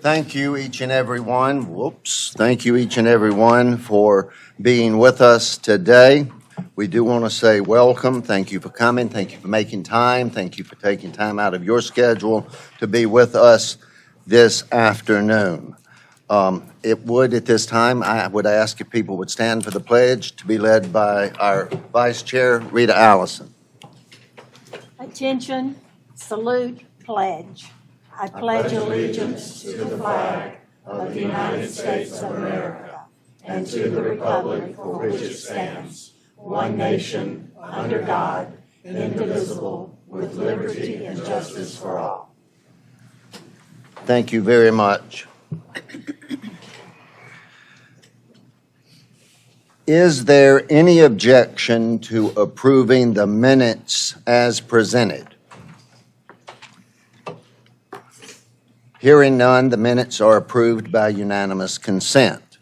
Thank you each and every one. Thank you each and every one for being with us today. We do want to say welcome. Thank you for coming. Thank you for making time. Thank you for taking time out of your schedule to be with us this afternoon. It would, at this time, I would ask if people would stand for the pledge to be led by our Vice Chair, Rita Allison. Attention, salute, pledge. I pledge allegiance to the flag of the United States of America and to the republic for which it stands, one nation, under God, indivisible, with liberty and justice for all. Thank you very much. Is there any objection to approving the minutes as presented? Hearing none, the minutes are approved by unanimous consent.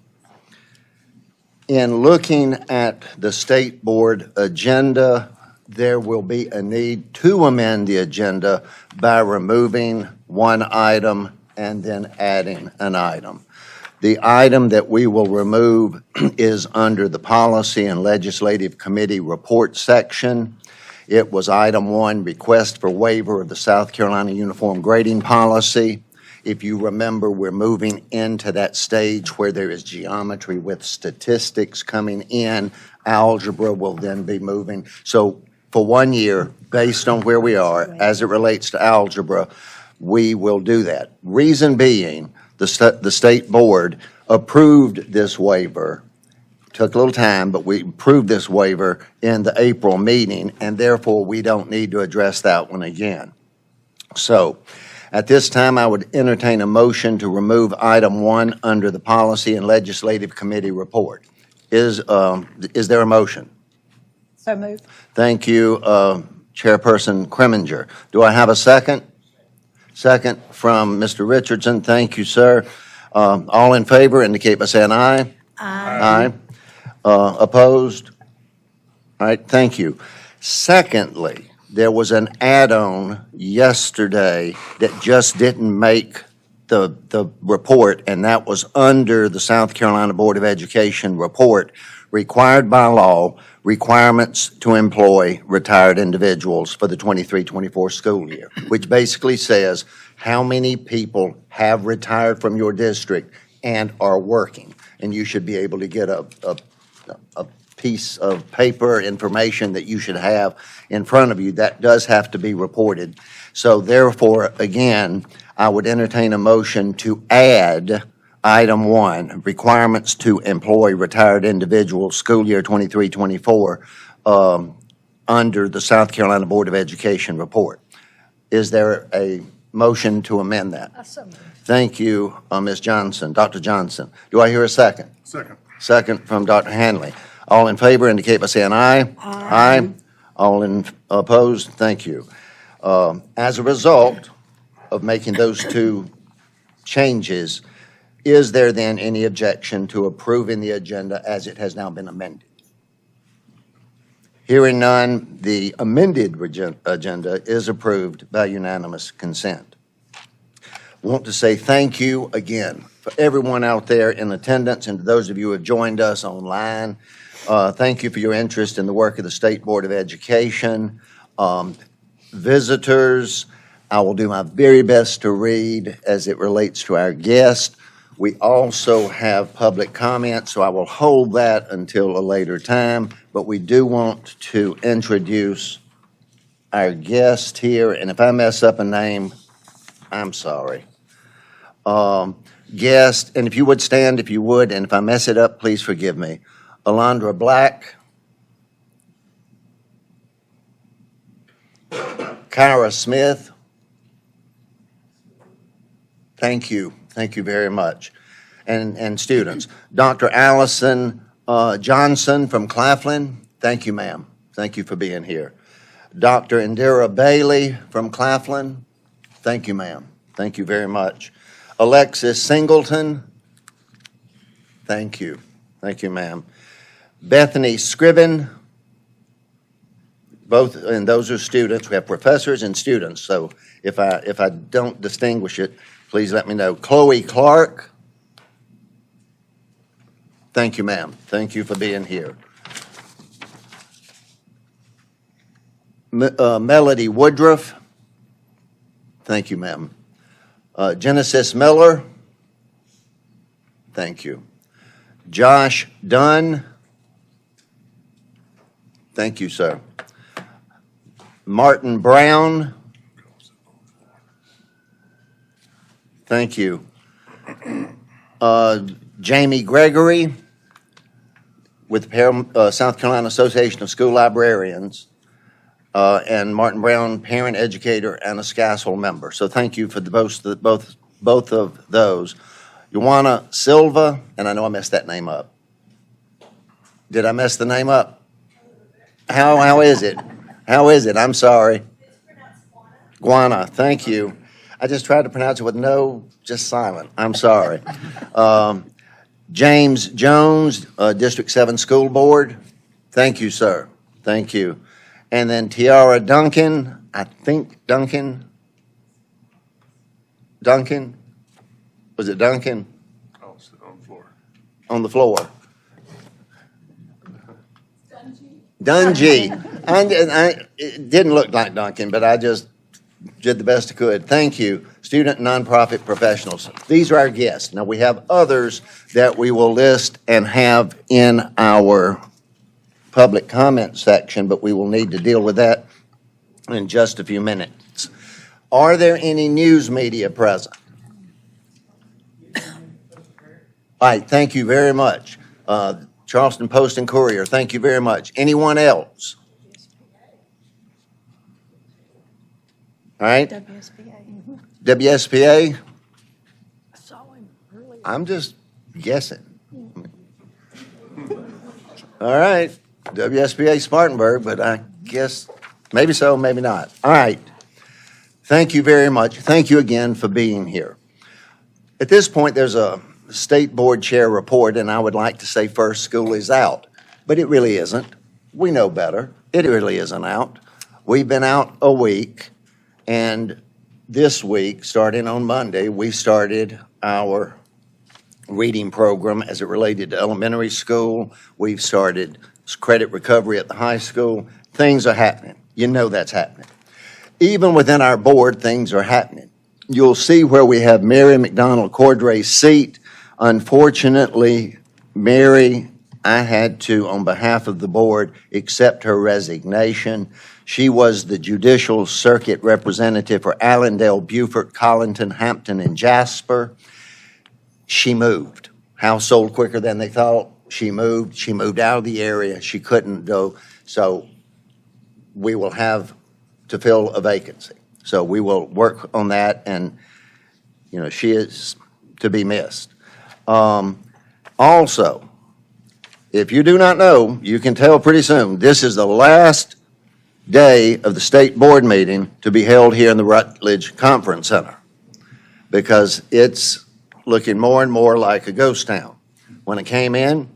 In looking at the State Board agenda, there will be a need to amend the agenda by removing one item and then adding an item. The item that we will remove is under the Policy and Legislative Committee report section. It was item 1, request for waiver of the South Carolina Uniform Grading Policy. If you remember, we're moving into that stage where there is geometry with statistics coming in. Algebra will then be moving. So for 1 year, based on where we are as it relates to algebra, we will do that. Reason being, the State Board approved this waiver. Took a little time, but we approved this waiver in the April meeting, and therefore we don't need to address that one again. So, at this time, I would entertain a motion to remove item 1 under the Policy and Legislative Committee report. Is there a motion? So moved. Thank you, Chairperson Kreminger. Do I have a second? Second from Mr. Richardson. Thank you, sir. All in favor indicate by saying aye. Aye. Opposed? All right, thank you. Secondly, there was an add-on yesterday that just didn't make the report, and that was under the South Carolina Board of Education report, required by law, requirements to employ retired individuals for the 23-24 school year, which basically says how many people have retired from your district and are working. And you should be able to get a piece of paper information that you should have in front of you. That does have to be reported. So therefore, again, I would entertain a motion to add item 1, requirements to employ retired individuals, school year 23-24, under the South Carolina Board of Education report. Is there a motion to amend that? Thank you, Ms. Johnson. Dr. Johnson. Do I hear a second? Second. Second from Dr. Hanley. All in favor indicate by saying aye. Aye. All opposed? Thank you. As a result of making those two changes, is there then any objection to approving the agenda as it has now been amended? Hearing none, the amended agenda is approved by unanimous consent. I want to say thank you again for everyone out there in attendance and to those of you who have joined us online. Thank you for your interest in the work of the State Board of Education. Visitors, I will do my very best to read as it relates to our guest. We also have public comment, so I will hold that until a later time. But we do want to introduce our guest here, and if I mess up a name, I'm sorry. Guest, and if you would stand, if you would, and if I mess it up, please forgive me. Alondra Black, Kyra Smith. Thank you very much. And students. Dr. Allison Johnson from Claflin. Thank you, ma'am. Thank you for being here. Dr. Indira Bailey from Claflin. Thank you, ma'am. Thank you very much. Alexis Singleton. Thank you. Thank you, ma'am. Bethany Scriven. Both, and those are students. We have professors and students. So if I don't distinguish it, please let me know. Chloe Clark. Thank you, ma'am. Thank you for being here. Melody Woodruff. Thank you, ma'am. Genesis Miller. Thank you. Josh Dunn. Thank you, sir. Martin Brown. Thank you. Jamie Gregory with the South Carolina Association of School Librarians, and Martin Brown, parent, educator, and a SCASL member. So thank you for both of those. Joanna Silva, and I know I messed that name up. Did I mess the name up? How is it? How is it? I'm sorry. It's pronounced Guana, thank you. I just tried to pronounce it with no, just silent. I'm sorry. James Jones, District 7 School Board. Thank you, sir. Thank you. And then Tiara Duncan, I think Duncan? Was it Duncan? Oh, sit on the floor. On the floor. Dungy. It didn't look like Duncan, but I just did the best I could. Thank you. Student and nonprofit professionals. These are our guests. Now, we have others that we will list and have in our public comment section, but we will need to deal with that in just a few minutes. Are there any news media present? All right, thank you very much. Charleston Post and Courier, thank you very much. Anyone else? All right, WSBA. WSPA? I saw him earlier. I'm just guessing. All right, WSPA Spartanburg, but I guess maybe so, maybe not. All right, thank you very much. Thank you again for being here. At this point, there's a State Board Chair report, and I would like to say first, school is out, but it really isn't. We know better. It really isn't out. We've been out a week, and this week, starting on Monday, we started our reading program as it related to elementary school. We've started credit recovery at the high school. Things are happening. You know that's happening. Even within our board, things are happening. You'll see where we have Mary McDonald Cordray's seat. Unfortunately, Mary, I had to, on behalf of the board, accept her resignation. She was the Judicial Circuit Representative for Allendale, Beaufort, Collington, Hampton, and Jasper. She moved. House sold quicker than they thought. She moved. She moved out of the area. She couldn't go. So we will have to fill a vacancy. So we will work on that, and, you know, she is to be missed. Also, if you do not know, you can tell pretty soon, this is the last day of the state board meeting to be held here in the Rutledge Conference Center, because it's looking more and more like a ghost town. When it came in,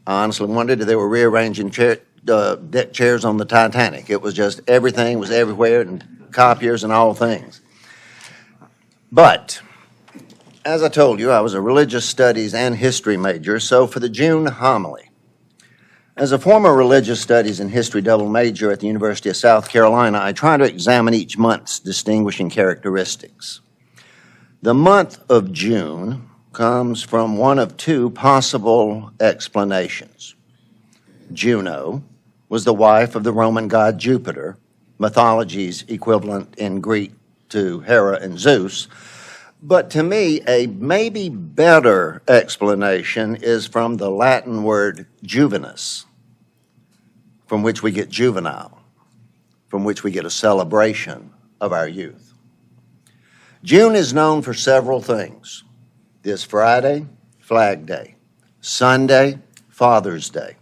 I honestly wondered if they were rearranging deck chairs on the Titanic. It was just, everything was everywhere, and copiers and all things. But as I told you, I was a religious studies and history major, so for the June homily, as a former religious studies and history double major at the University of South Carolina, I try to examine each month's distinguishing characteristics. The month of June comes from one of two possible explanations. Juno was the wife of the Roman god Jupiter, mythology's equivalent in Greek to Hera and Zeus. But to me, a maybe better explanation is from the Latin word juvenus, from which we get juvenile, from which we get a celebration of our youth. June is known for several things. This Friday, Flag Day. Sunday, Father's Day.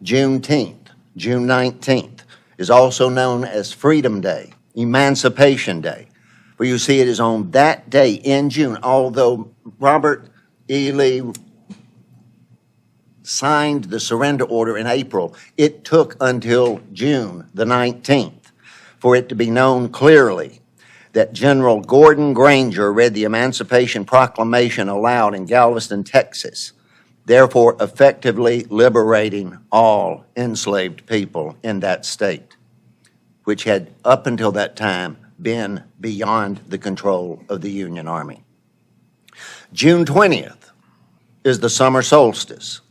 Juneteenth, June 19th, is also known as Freedom Day, Emancipation Day. Where you see it is on that day in June, although Robert E. Lee signed the surrender order in April, it took until June the 19th for it to be known clearly that General Gordon Granger read the Emancipation Proclamation aloud in Galveston, Texas, therefore effectively liberating all enslaved people in that state, which had up until that time been beyond the control of the Union Army. June 20th is the summer solstice,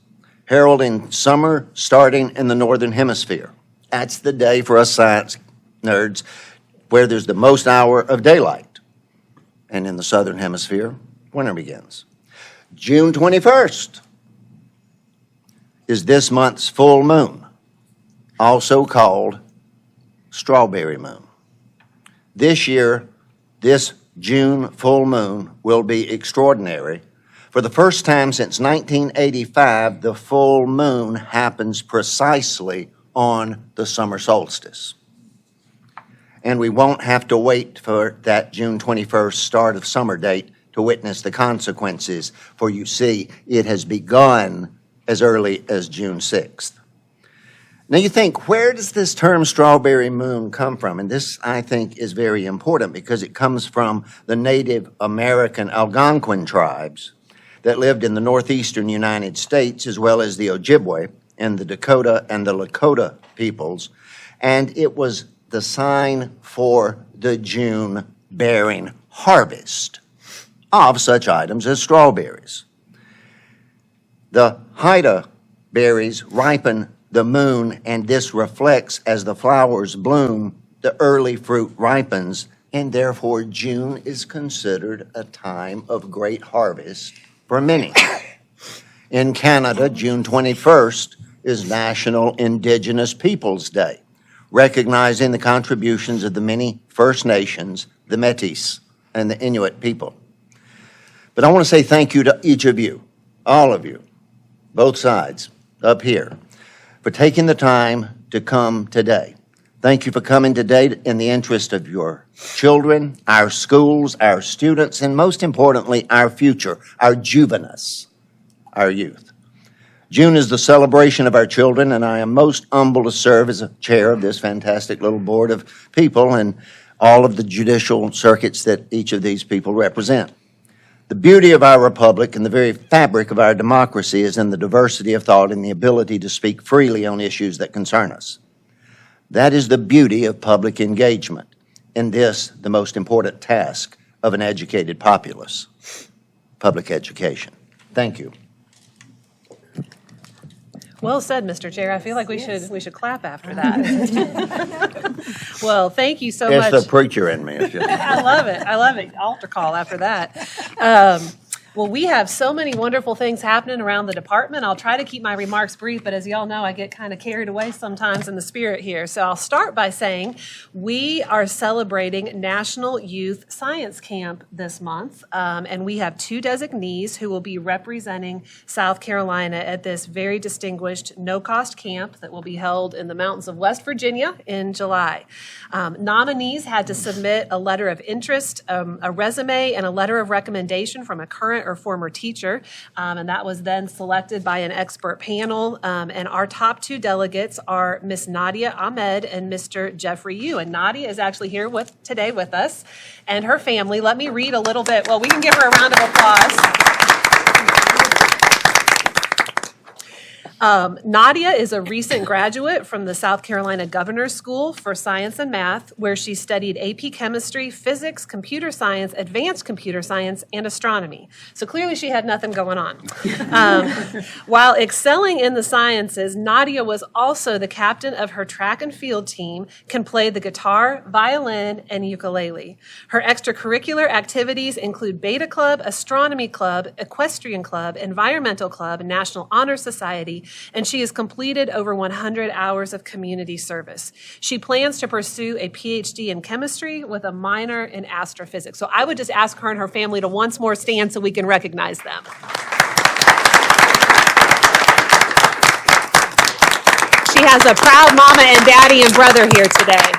heralding summer starting in the Northern Hemisphere. That's the day for us science nerds where there's the most hour of daylight. And in the Southern Hemisphere, winter begins. June 21st is this month's full moon, also called Strawberry Moon. This year, this June full moon will be extraordinary. For the first time since 1985, the full moon happens precisely on the summer solstice. And we won't have to wait for that June 21st start of summer date to witness the consequences, for you see, it has begun as early as June 6th. Now you think, where does this term strawberry moon come from? And this, I think, is very important because it comes from the Native American Algonquin tribes that lived in the northeastern United States, as well as the Ojibwe and the Dakota and the Lakota peoples. And it was the sign for the June bearing harvest of such items as strawberries. The Haida berries ripen the moon, and this reflects as the flowers bloom, the early fruit ripens, and therefore June is considered a time of great harvest for many. In Canada, June 21st is National Indigenous Peoples Day, recognizing the contributions of the many First Nations, the Métis, and the Inuit people. But I want to say thank you to each of you, all of you, both sides up here, for taking the time to come today. Thank you for coming today in the interest of your children, our schools, our students, and most importantly, our future, our juvenice, our youth. June is the celebration of our children, and I am most humbled to serve as a chair of this fantastic little board of people and all of the judicial circuits that each of these people represent. The beauty of our republic and the very fabric of our democracy is in the diversity of thought and the ability to speak freely on issues that concern us. That is the beauty of public engagement in this, the most important task of an educated populace, public education. Thank you. Well said, Mr. Chair. I feel like we should clap after that. Well, thank you so much. It's the preacher in me. I love it. I love it. Altar call after that. Well, we have so many wonderful things happening around the department. I'll try to keep my remarks brief, but as y'all know, I get kind of carried away sometimes in the spirit here. So I'll start by saying we are celebrating National Youth Science Camp this month, and we have 2 designees who will be representing South Carolina at this very distinguished no-cost camp that will be held in the mountains of West Virginia in July. Nominees had to submit a letter of interest, a resume, and a letter of recommendation from a current or former teacher, and that was then selected by an expert panel. And our top 2 delegates are Miss Nadia Ahmed and Mr. Jeffrey Yu. And Nadia is actually here today with us and her family. Let me read a little bit. Well, we can give her a round of applause. Nadia is a recent graduate from the South Carolina Governor's School for Science and Math, where she studied AP Chemistry, Physics, Computer Science, Advanced Computer Science, and Astronomy. So clearly she had nothing going on. While excelling in the sciences, Nadia was also the captain of her track and field team, can play the guitar, violin, and ukulele. Her extracurricular activities include Beta Club, Astronomy Club, Equestrian Club, Environmental Club, and National Honor Society, and she has completed over 100 hours of community service. She plans to pursue a PhD in chemistry with a minor in astrophysics. So I would just ask her and her family to once more stand so we can recognize them. She has a proud mama and daddy and brother here today.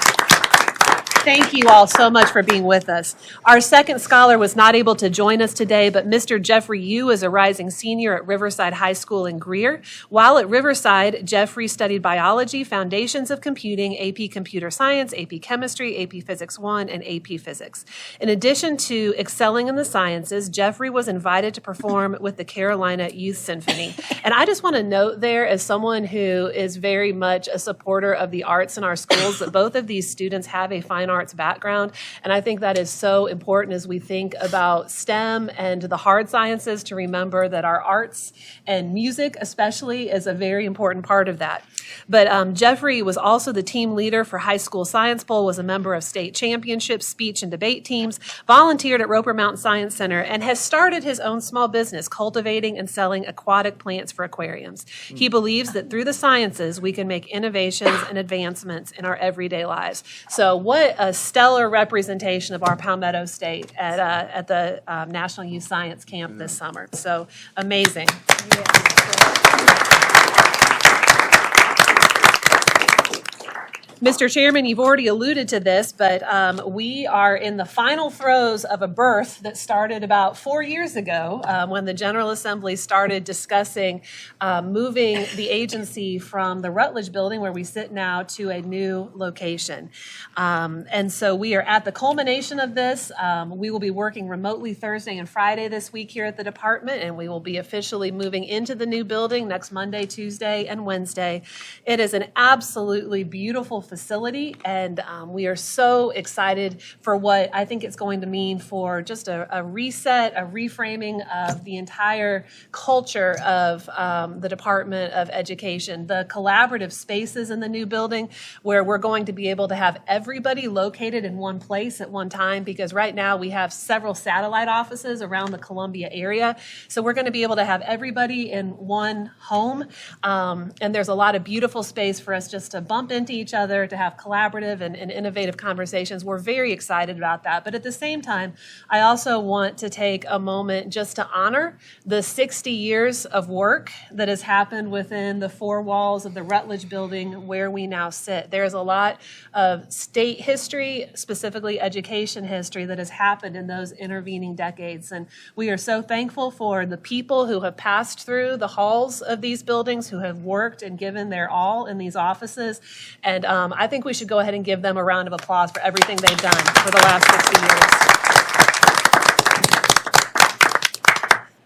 Thank you all so much for being with us. Our second scholar was not able to join us today, but Mr. Jeffrey Yu is a rising senior at Riverside High School in Greer. While at Riverside, Jeffrey studied biology, foundations of computing, AP Computer Science, AP Chemistry, AP Physics 1, and AP Physics. In addition to excelling in the sciences, Jeffrey was invited to perform with the Carolina Youth Symphony. And I just want to note there, as someone who is very much a supporter of the arts in our schools, that both of these students have a fine arts background, and I think that is so important as we think about STEM and the hard sciences, to remember that our arts and music especially is a very important part of that. But Jeffrey was also the team leader for High School Science Bowl, was a member of state championships, speech and debate teams, volunteered at Roper Mountain Science Center, and has started his own small business cultivating and selling aquatic plants for aquariums. He believes that through the sciences, we can make innovations and advancements in our everyday lives. So what a stellar representation of our Palmetto State at the National Youth Science Camp this summer. So amazing. Mr. Chairman, you've already alluded to this, but we are in the final throes of a birth that started about 4 years ago when the General Assembly started discussing moving the agency from the Rutledge building, where we sit now, to a new location. And so we are at the culmination of this. We will be working remotely Thursday and Friday this week here at the department, and we will be officially moving into the new building next Monday, Tuesday, and Wednesday. It is an absolutely beautiful facility, and we are so excited for what I think it's going to mean for just a reset, a reframing of the entire culture of the Department of Education. The collaborative spaces in the new building, where we're going to be able to have everybody located in one place at one time, because right now we have several satellite offices around the Columbia area. So we're going to be able to have everybody in one home, and there's a lot of beautiful space for us just to bump into each other, to have collaborative and innovative conversations. We're very excited about that. But at the same time, I also want to take a moment just to honor the 60 years of work that has happened within the four walls of the Rutledge building where we now sit. There's a lot of state history, specifically education history, that has happened in those intervening decades. And we are so thankful for the people who have passed through the halls of these buildings, who have worked and given their all in these offices. And I think we should go ahead and give them a round of applause for everything they've done for the last 60 years.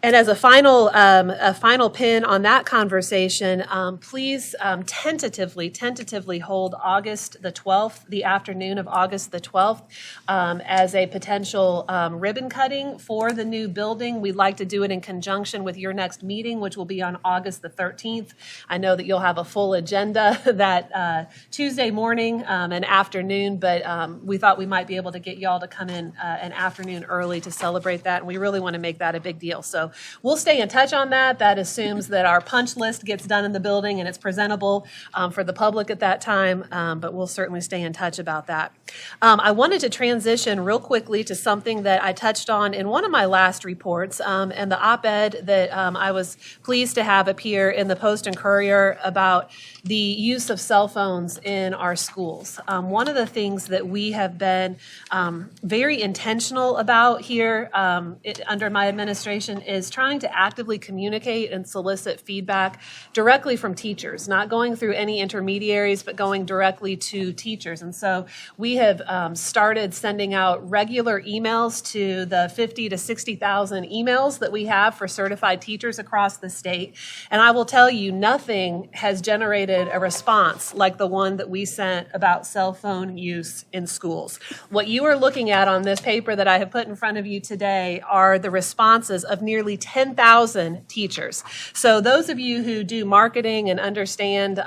And as a final pin on that conversation, please tentatively hold August the 12th, the afternoon of August the 12th, as a potential ribbon cutting for the new building. We'd like to do it in conjunction with your next meeting, which will be on August the 13th. I know that you'll have a full agenda that Tuesday morning and afternoon, but we thought we might be able to get y'all to come in an afternoon early to celebrate that, and we really want to make that a big deal. So we'll stay in touch on that. That assumes that our punch list gets done in the building and it's presentable for the public at that time, but we'll certainly stay in touch about that. I wanted to transition real quickly to something that I touched on in one of my last reports, and the op-ed that I was pleased to have appear in the Post and Courier about the use of cell phones in our schools. One of the things that we have been very intentional about here under my administration is trying to actively communicate and solicit feedback directly from teachers, not going through any intermediaries, but going directly to teachers. And so we have started sending out regular emails to the 50 to 60,000 emails that we have for certified teachers across the state. And I will tell you, nothing has generated a response like the one that we sent about cell phone use in schools. What you are looking at on this paper that I have put in front of you today are the responses of nearly 10,000 teachers. So those of you who do marketing and understand,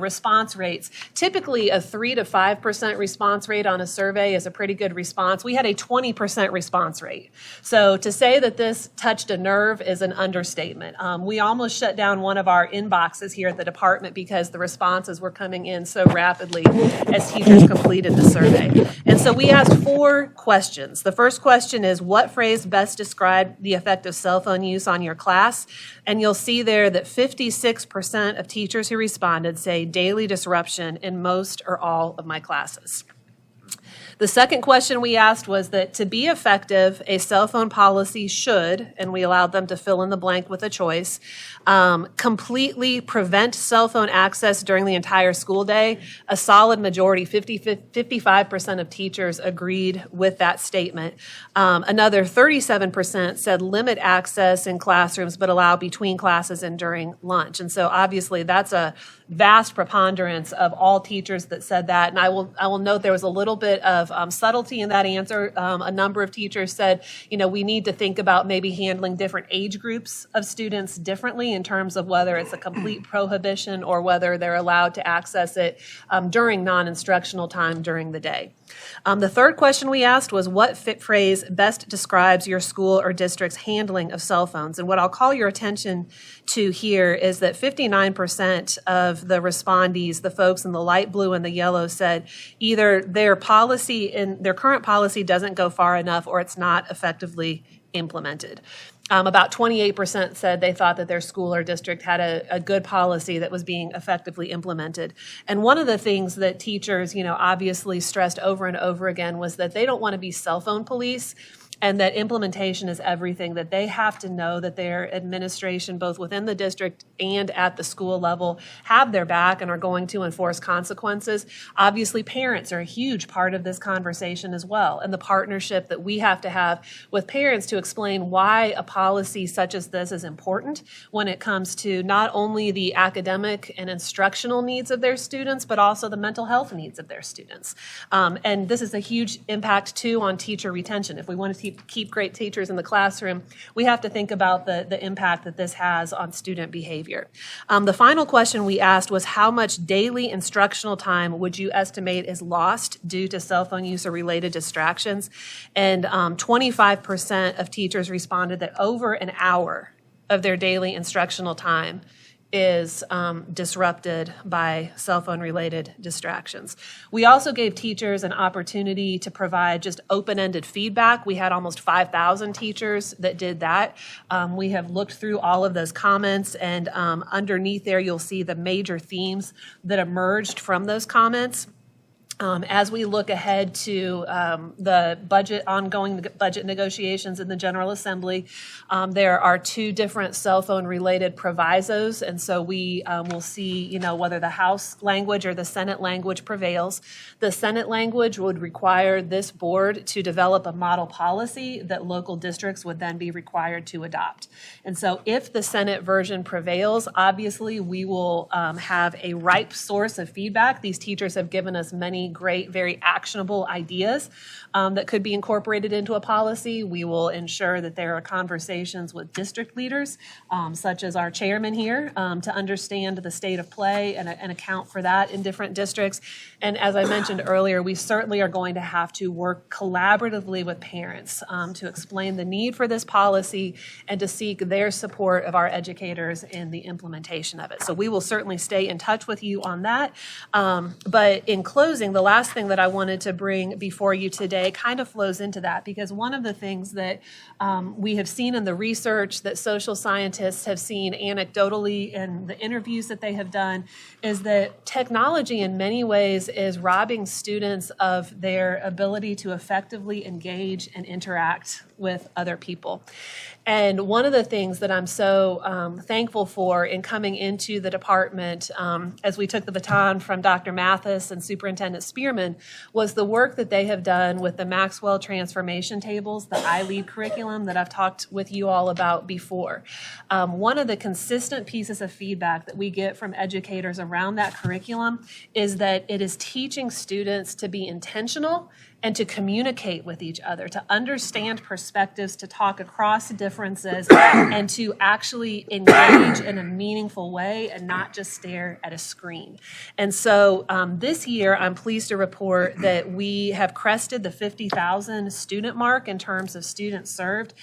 response rates, typically a 3 to 5% response rate on a survey is a pretty good response. We had a 20% response rate. So to say that this touched a nerve is an understatement. We almost shut down one of our inboxes here at the department because the responses were coming in so rapidly as teachers completed the survey. And so we asked 4 questions. The first question is, what phrase best described the effect of cell phone use on your class? And you'll see there that 56% of teachers who responded say daily disruption in most or all of my classes. The second question we asked was that to be effective, a cell phone policy should, and we allowed them to fill in the blank with a choice, completely prevent cell phone access during the entire school day. A solid majority, 55% of teachers agreed with that statement. Another 37% said limit access in classrooms but allow between classes and during lunch. And so obviously that's a vast preponderance of all teachers that said that. And I will note there was a little bit of subtlety in that answer. A number of teachers said, we need to think about maybe handling different age groups of students differently in terms of whether it's a complete prohibition or whether they're allowed to access it during non-instructional time during the day. The third question we asked was what phrase best describes your school or district's handling of cell phones? And what I'll call your attention to here is that 59% of the respondees, the folks in the light blue and the yellow, said either their current policy doesn't go far enough or it's not effectively implemented. About 28% said they thought that their school or district had a good policy that was being effectively implemented. And one of the things that teachers, obviously stressed over and over again was that they don't want to be cell phone police, and that implementation is everything, that they have to know that their administration, both within the district and at the school level, have their back and are going to enforce consequences. Obviously, parents are a huge part of this conversation as well, and the partnership that we have to have with parents to explain why a policy such as this is important when it comes to not only the academic and instructional needs of their students, but also the mental health needs of their students. And this is a huge impact, too, on teacher retention. If we want to keep great teachers in the classroom, we have to think about the impact that this has on student behavior. The final question we asked was how much daily instructional time would you estimate is lost due to cell phone use or related distractions? And 25% of teachers responded that over an hour of their daily instructional time is disrupted by cell phone related distractions. We also gave teachers an opportunity to provide just open-ended feedback. We had almost 5,000 teachers that did that. We have looked through all of those comments, and underneath there you'll see the major themes that emerged from those comments. As we look ahead to the ongoing budget negotiations in the General Assembly, there are two different cell phone related provisos, and so we will see, whether the House language or the Senate language prevails. The Senate language would require this board to develop a model policy that local districts would then be required to adopt. And so if the Senate version prevails, obviously we will have a ripe source of feedback. These teachers have given us many great, very actionable ideas that could be incorporated into a policy. We will ensure that there are conversations with district leaders, such as our chairman here, to understand the state of play and account for that in different districts. And as I mentioned earlier, we certainly are going to have to work collaboratively with parents to explain the need for this policy and to seek their support of our educators in the implementation of it. So we will certainly stay in touch with you on that. But in closing, the last thing that I wanted to bring before you today kind of flows into that, because one of the things that we have seen in the research that social scientists have seen anecdotally in the interviews that they have done is that technology in many ways is robbing students of their ability to effectively engage and interact with other people. And one of the things that I'm so thankful for in coming into the department as we took the baton from Dr. Mathis and Superintendent Spearman was the work that they have done with the Maxwell Transformation Tables, the iLead curriculum that I've talked with you all about before. One of the consistent pieces of feedback that we get from educators around that curriculum is that it is teaching students to be intentional and to communicate with each other, to understand perspectives, to talk across differences, and to actually engage in a meaningful way and not just stare at a screen. And so this year, I'm pleased to report that we have crested the 50,000 student mark in terms of students served.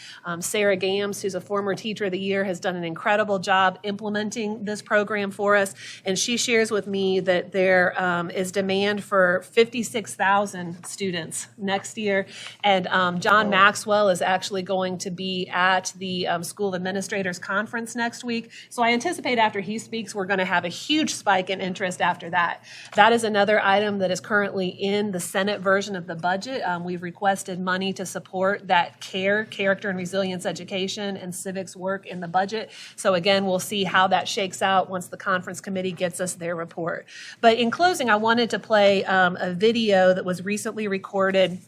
Sarah Gams, who's a former Teacher of the Year, has done an incredible job implementing this program for us, and she shares with me that there is demand for 56,000 students Resilience next year. And John Maxwell is actually going to be at the School Administrators Conference next week. So I anticipate after he speaks, we're going to have a huge spike in interest after that. That is another item that is currently in the Senate version of the budget. We've requested money to support that character and resilience education and civics work in the budget. So again, we'll see how that shakes out once the conference committee gets us their report. But in closing, I wanted to play a video that was recently recorded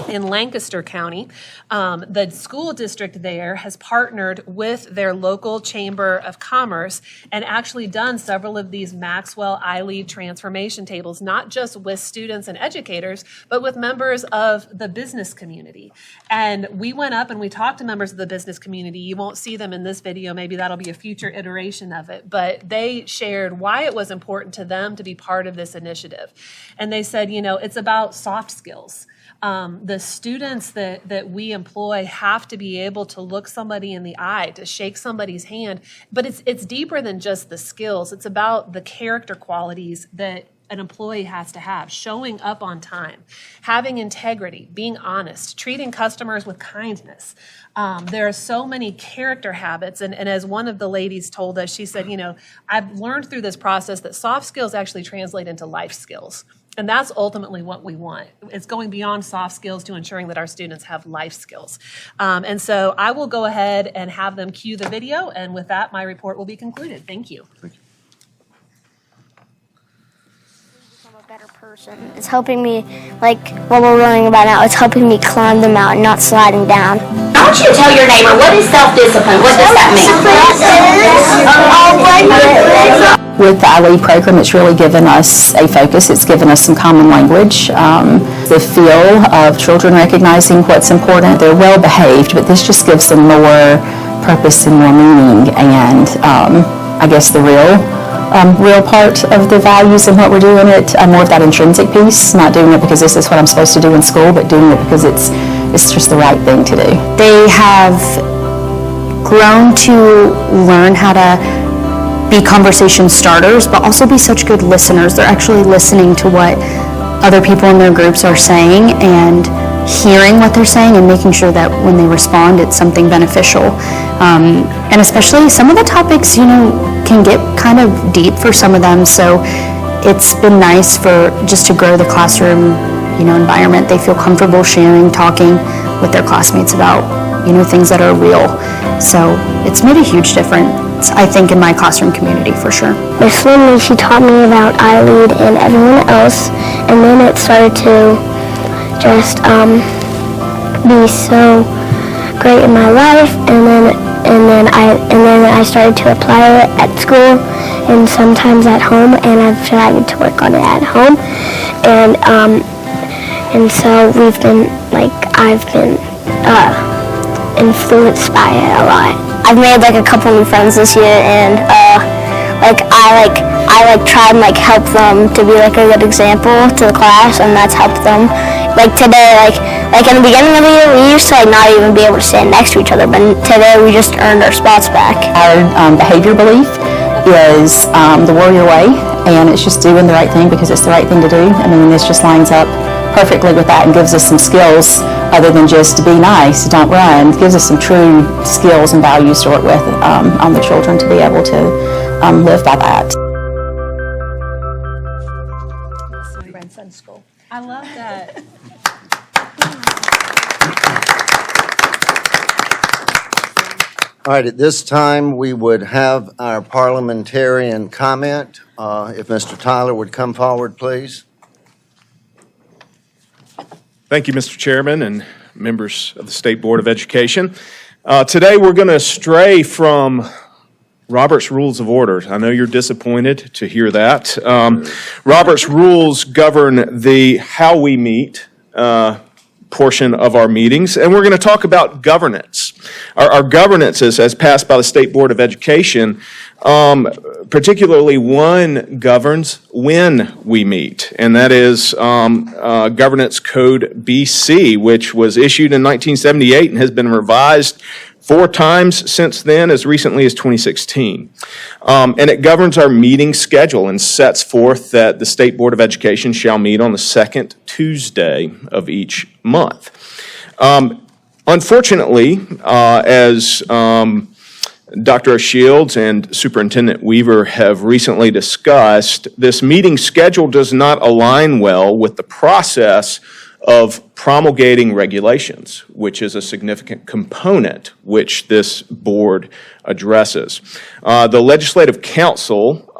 in Lancaster County. The school district there has partnered with their local Chamber of Commerce and actually done several of these Maxwell iLead transformation tables, not just with students and educators, but with members of the business community. And we went up and we talked to members of the business community. You won't see them in this video. Maybe that'll be a future iteration of it. But they shared why it was important to them to be part of this initiative. And they said, you know, it's about soft skills. The students that we employ have to be able to look somebody in the eye, to shake somebody's hand, but it's deeper than just the skills. It's about the character qualities that an employee has to have: showing up on time, having integrity, being honest, treating customers with kindness. There are so many character habits, and as one of the ladies told us, she said, you know, I've learned through this process that soft skills actually translate into life skills. And that's ultimately what we want. It's going beyond soft skills to ensuring that our students have life skills. And so I will go ahead and have them cue the video, and with that, my report will be concluded. Thank you. I'm a better person. It's helping me, like what we're learning about now, it's helping me climb the mountain, not sliding down. I want you to tell your neighbor, what is self-discipline? What does that mean? With the iLead program, it's really given us a focus. It's given us some common language. The feel of children recognizing what's important. They're well behaved, but this just gives them more purpose and more meaning. And I guess the real part of the values and what we're doing it, more of that intrinsic piece, not doing it because this is what I'm supposed to do in school, but doing it because it's just the right thing to do. They have grown to learn how to be conversation starters, but also be such good listeners. They're actually listening to what other people in their groups are saying and hearing what they're saying and making sure that when they respond, it's something beneficial. And especially some of the topics, you know, can get kind of deep for some of them. So it's been nice for just to grow the classroom, you know, environment. They feel comfortable sharing, talking with their classmates about, you know, things that are real. So it's made a huge difference, I think, in my classroom community for sure. Miss Lindley, she taught me about iLead and everyone else, and then it started to just be so great in my life, and then I started to apply it at school and sometimes at home, and I've tried to work on it at home, and so I've been influenced by it a lot. I've made like a couple new friends this year, and I try and help them to be like a good example to the class, and that's helped them. Like today, like in the beginning of the year, we used to not even be able to stand next to each other, but today we just earned our spots back. Our behavior belief is the warrior way, and it's just doing the right thing because it's the right thing to do. I mean, this just lines up perfectly with that and gives us some skills other than just be nice, don't run. It gives us some true skills and values to work with on the children to be able to live by that. I love that. All right, at this time, we would have our parliamentarian comment. If Mr. Tyler would come forward, please. Thank you, Mr. Chairman and members of the State Board of Education. Today, we're going to stray from Robert's Rules of Order. I know you're disappointed to hear that. Robert's rules govern the how we meet portion of our meetings, and we're going to talk about governance. Our governance as passed by the State Board of Education, particularly one governs when we meet, and that is Governance Code BC, which was issued in 1978 and has been revised 4 times since then, as recently as 2016. And it governs our meeting schedule and sets forth that the State Board of Education shall meet on the second Tuesday of each month. Unfortunately, as Dr. Shields and Superintendent Weaver have recently discussed, this meeting schedule does not align well with the process of promulgating regulations, which is a significant component which this board addresses. The Legislative Council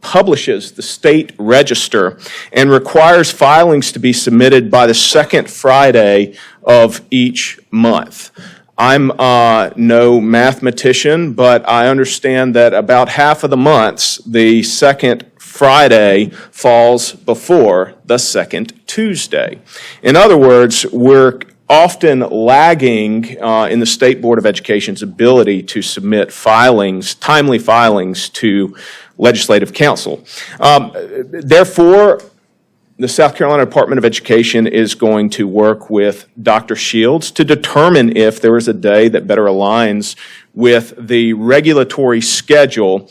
publishes the state register and requires filings to be submitted by the second Friday of each month. I'm no mathematician, but I understand that about half of the months, the second Friday falls before the second Tuesday. In other words, we're often lagging in the State Board of Education's ability to submit timely filings to Legislative Council. Therefore, the South Carolina Department of Education is going to work with Dr. Shields to determine if there is a day that better aligns with the regulatory schedule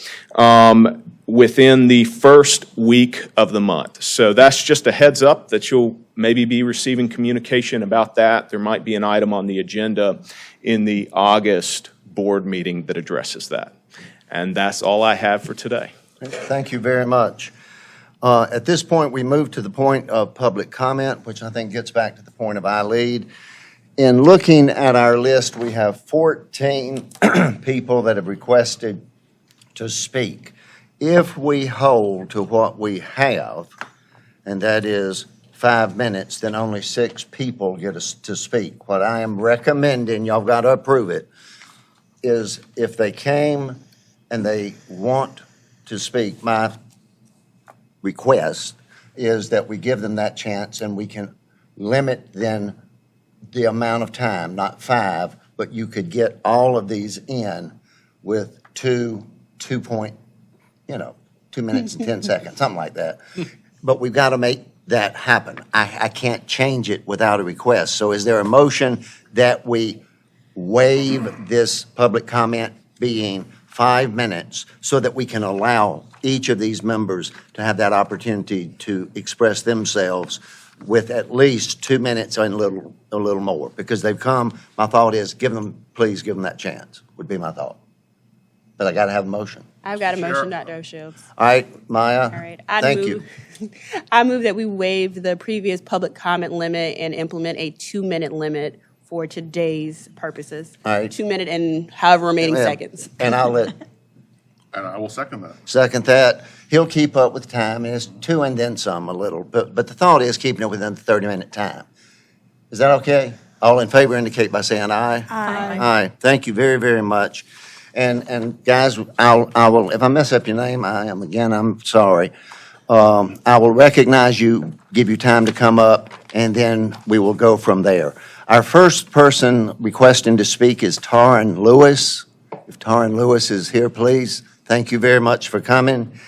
within the first week of the month. So that's just a heads up that you'll maybe be receiving communication about that. There might be an item on the agenda in the August board meeting that addresses that. And that's all I have for today. Thank you very much. At this point, we move to the point of public comment, which I think gets back to the point of iLead. In looking at our list, we have 14 people that have requested to speak. If we hold to what we have, and that is 5 minutes, then only 6 people get us to speak. What I am recommending, y'all got to approve it, is if they came and they want to speak, my request is that we give them that chance and we can limit then the amount of time, not 5, but you could get all of these in with 2 minutes and 10 seconds, something like that. But we've got to make that happen. I can't change it without a request. So is there a motion that we waive this public comment being 5 minutes so that we can allow each of these members to have that opportunity to express themselves with at least 2 minutes and a little more? Because they've come, my thought is please give them that chance, would be my thought. But I got to have a motion. I've got a motion, Dr. O'Shields. All right, Maya. All right. Thank you. I move that we waive the previous public comment limit and implement a 2-minute limit for today's purposes. All right. 2 minute and however remaining seconds. And I'll let And I will second that. second that. He'll keep up with time, and it's 2 and then some a little. But the thought is keeping it within the 30-minute time. Is that okay? All in favor indicate by saying aye. Aye. Aye. Thank you very, very much. And guys, I will, if I mess up your name, I'm sorry. I will recognize you, give you time to come up, and then we will go from there. Our first person requesting to speak is Taryn Lewis. If Taryn Lewis is here, please. Thank you very much for coming.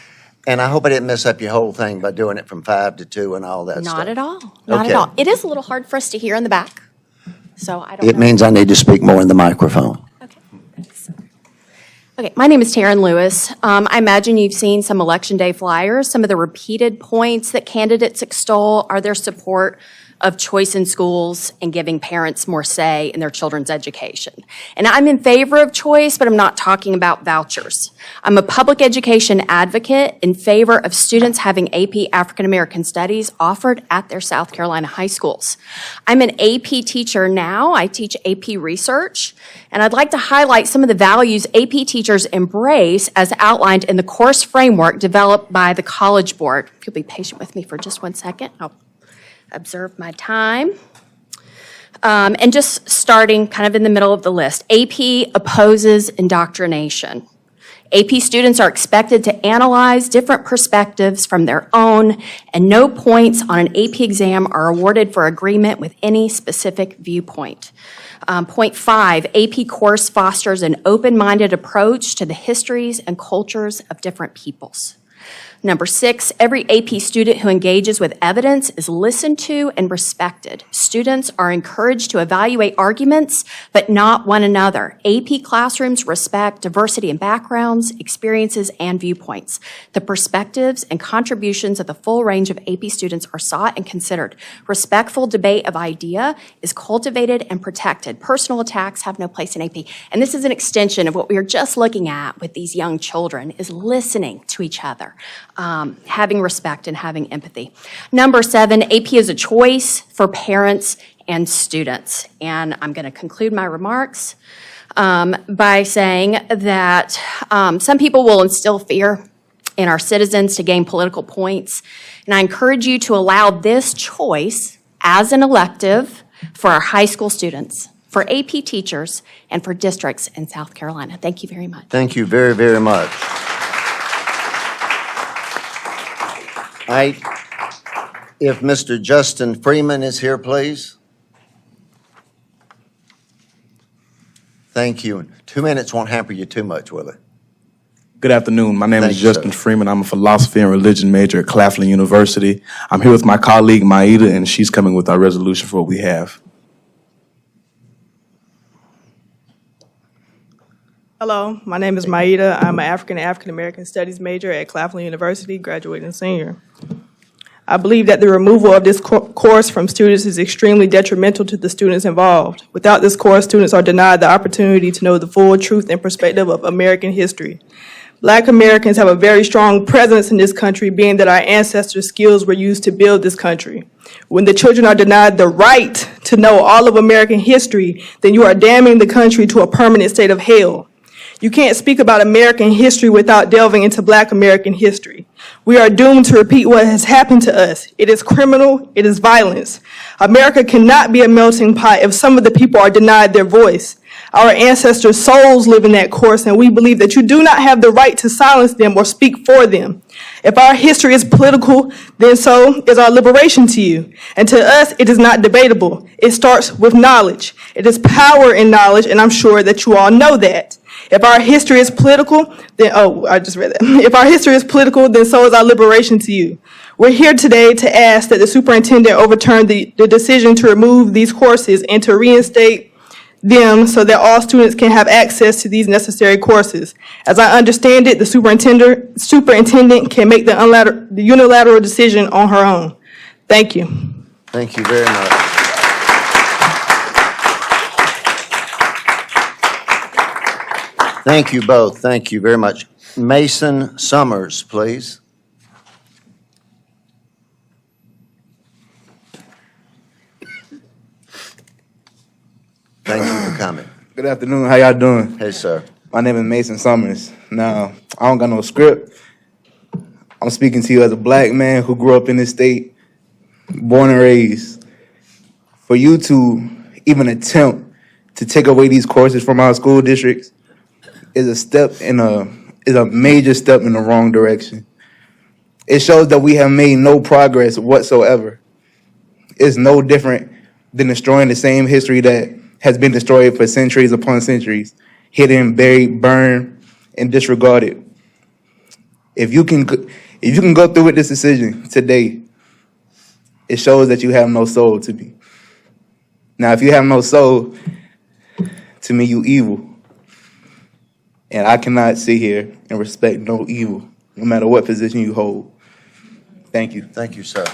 And I hope I didn't mess up your whole thing by doing it from 5 to 2 and all that stuff. Not at all. Not Okay. at all. It is a little hard for us to hear in the back, so I don't know. It means I need to speak more in the microphone. Okay. Okay, my name is Taryn Lewis. I imagine you've seen some Election Day flyers. Some of the repeated points that candidates extol are their support of choice in schools and giving parents more say in their children's education. And I'm in favor of choice, but I'm not talking about vouchers. I'm a public education advocate in favor of students having AP African American Studies offered at their South Carolina high schools. I'm an AP teacher now. I teach AP research, and I'd like to highlight some of the values AP teachers embrace as outlined in the course framework developed by the College Board. If you'll be patient with me for just 1 second, I'll observe my time. And just starting kind of in the middle of the list, AP opposes indoctrination. AP students are expected to analyze different perspectives from their own, and no points on an AP exam are awarded for agreement with any specific viewpoint. Point 5, AP course fosters an open-minded approach to the histories and cultures of different peoples. Number 6, every AP student who engages with evidence is listened to and respected. Students are encouraged to evaluate arguments, but not one another. AP classrooms respect diversity in backgrounds, experiences, and viewpoints. The perspectives and contributions of the full range of AP students are sought and considered. Respectful debate of idea is cultivated and protected. Personal attacks have no place in AP. And this is an extension of what we were just looking at with these young children, is listening to each other. Having respect and having empathy. Number 7, AP is a choice for parents and students. And I'm going to conclude my remarks by saying that some people will instill fear in our citizens to gain political points. And I encourage you to allow this choice as an elective for our high school students, for AP teachers, and for districts in South Carolina. Thank you very much. Thank you very, very much. If Mr. Justin Freeman is here, please. Thank you. 2 minutes won't hamper you too much, will it? Good afternoon. My name Thank is you, Justin sir. Freeman. I'm a philosophy and religion major at Claflin University. I'm here with my colleague, Maida, and she's coming with our resolution for what we have. Hello, my name is Maida. I'm an African and African American Studies major at Claflin University, graduating senior. I believe that the removal of this course from students is extremely detrimental to the students involved. Without this course, students are denied the opportunity to know the full truth and perspective of American history. Black Americans have a very strong presence in this country, being that our ancestors' skills were used to build this country. When the children are denied the right to know all of American history, then you are damning the country to a permanent state of hell. You can't speak about American history without delving into Black American history. We are doomed to repeat what has happened to us. It is criminal. It is violence. America cannot be a melting pot if some of the people are denied their voice. Our ancestors' souls live in that course, and we believe that you do not have the right to silence them or speak for them. If our history is political, then so is our liberation to you. And to us, it is not debatable. It starts with knowledge. It is power in knowledge, and I'm sure that you all know that. If our history is political, then, I just read that. If our history is political, then so is our liberation to you. We're here today to ask that the superintendent overturn the decision to remove these courses and to reinstate them so that all students can have access to these necessary courses. As I understand it, the superintendent can make the unilateral decision on her own. Thank you. Thank you very much. Thank you both. Thank you very much. Mason Summers, please. Thank you for coming. Good afternoon. How y'all doing? Hey, sir. My name is Mason Summers. Now, I don't got no script. I'm speaking to you as a Black man who grew up in this state, born and raised. For you to even attempt to take away these courses from our school districts is a major step in the wrong direction. It shows that we have made no progress whatsoever. It's no different than destroying the same history that has been destroyed for centuries upon centuries, hidden, buried, burned, and disregarded. If you can go through with this decision today, it shows that you have no soul to me. Now, if you have no soul, to me, you evil. And I cannot sit here and respect no evil, no matter what position you hold. Thank you. Thank you, sir.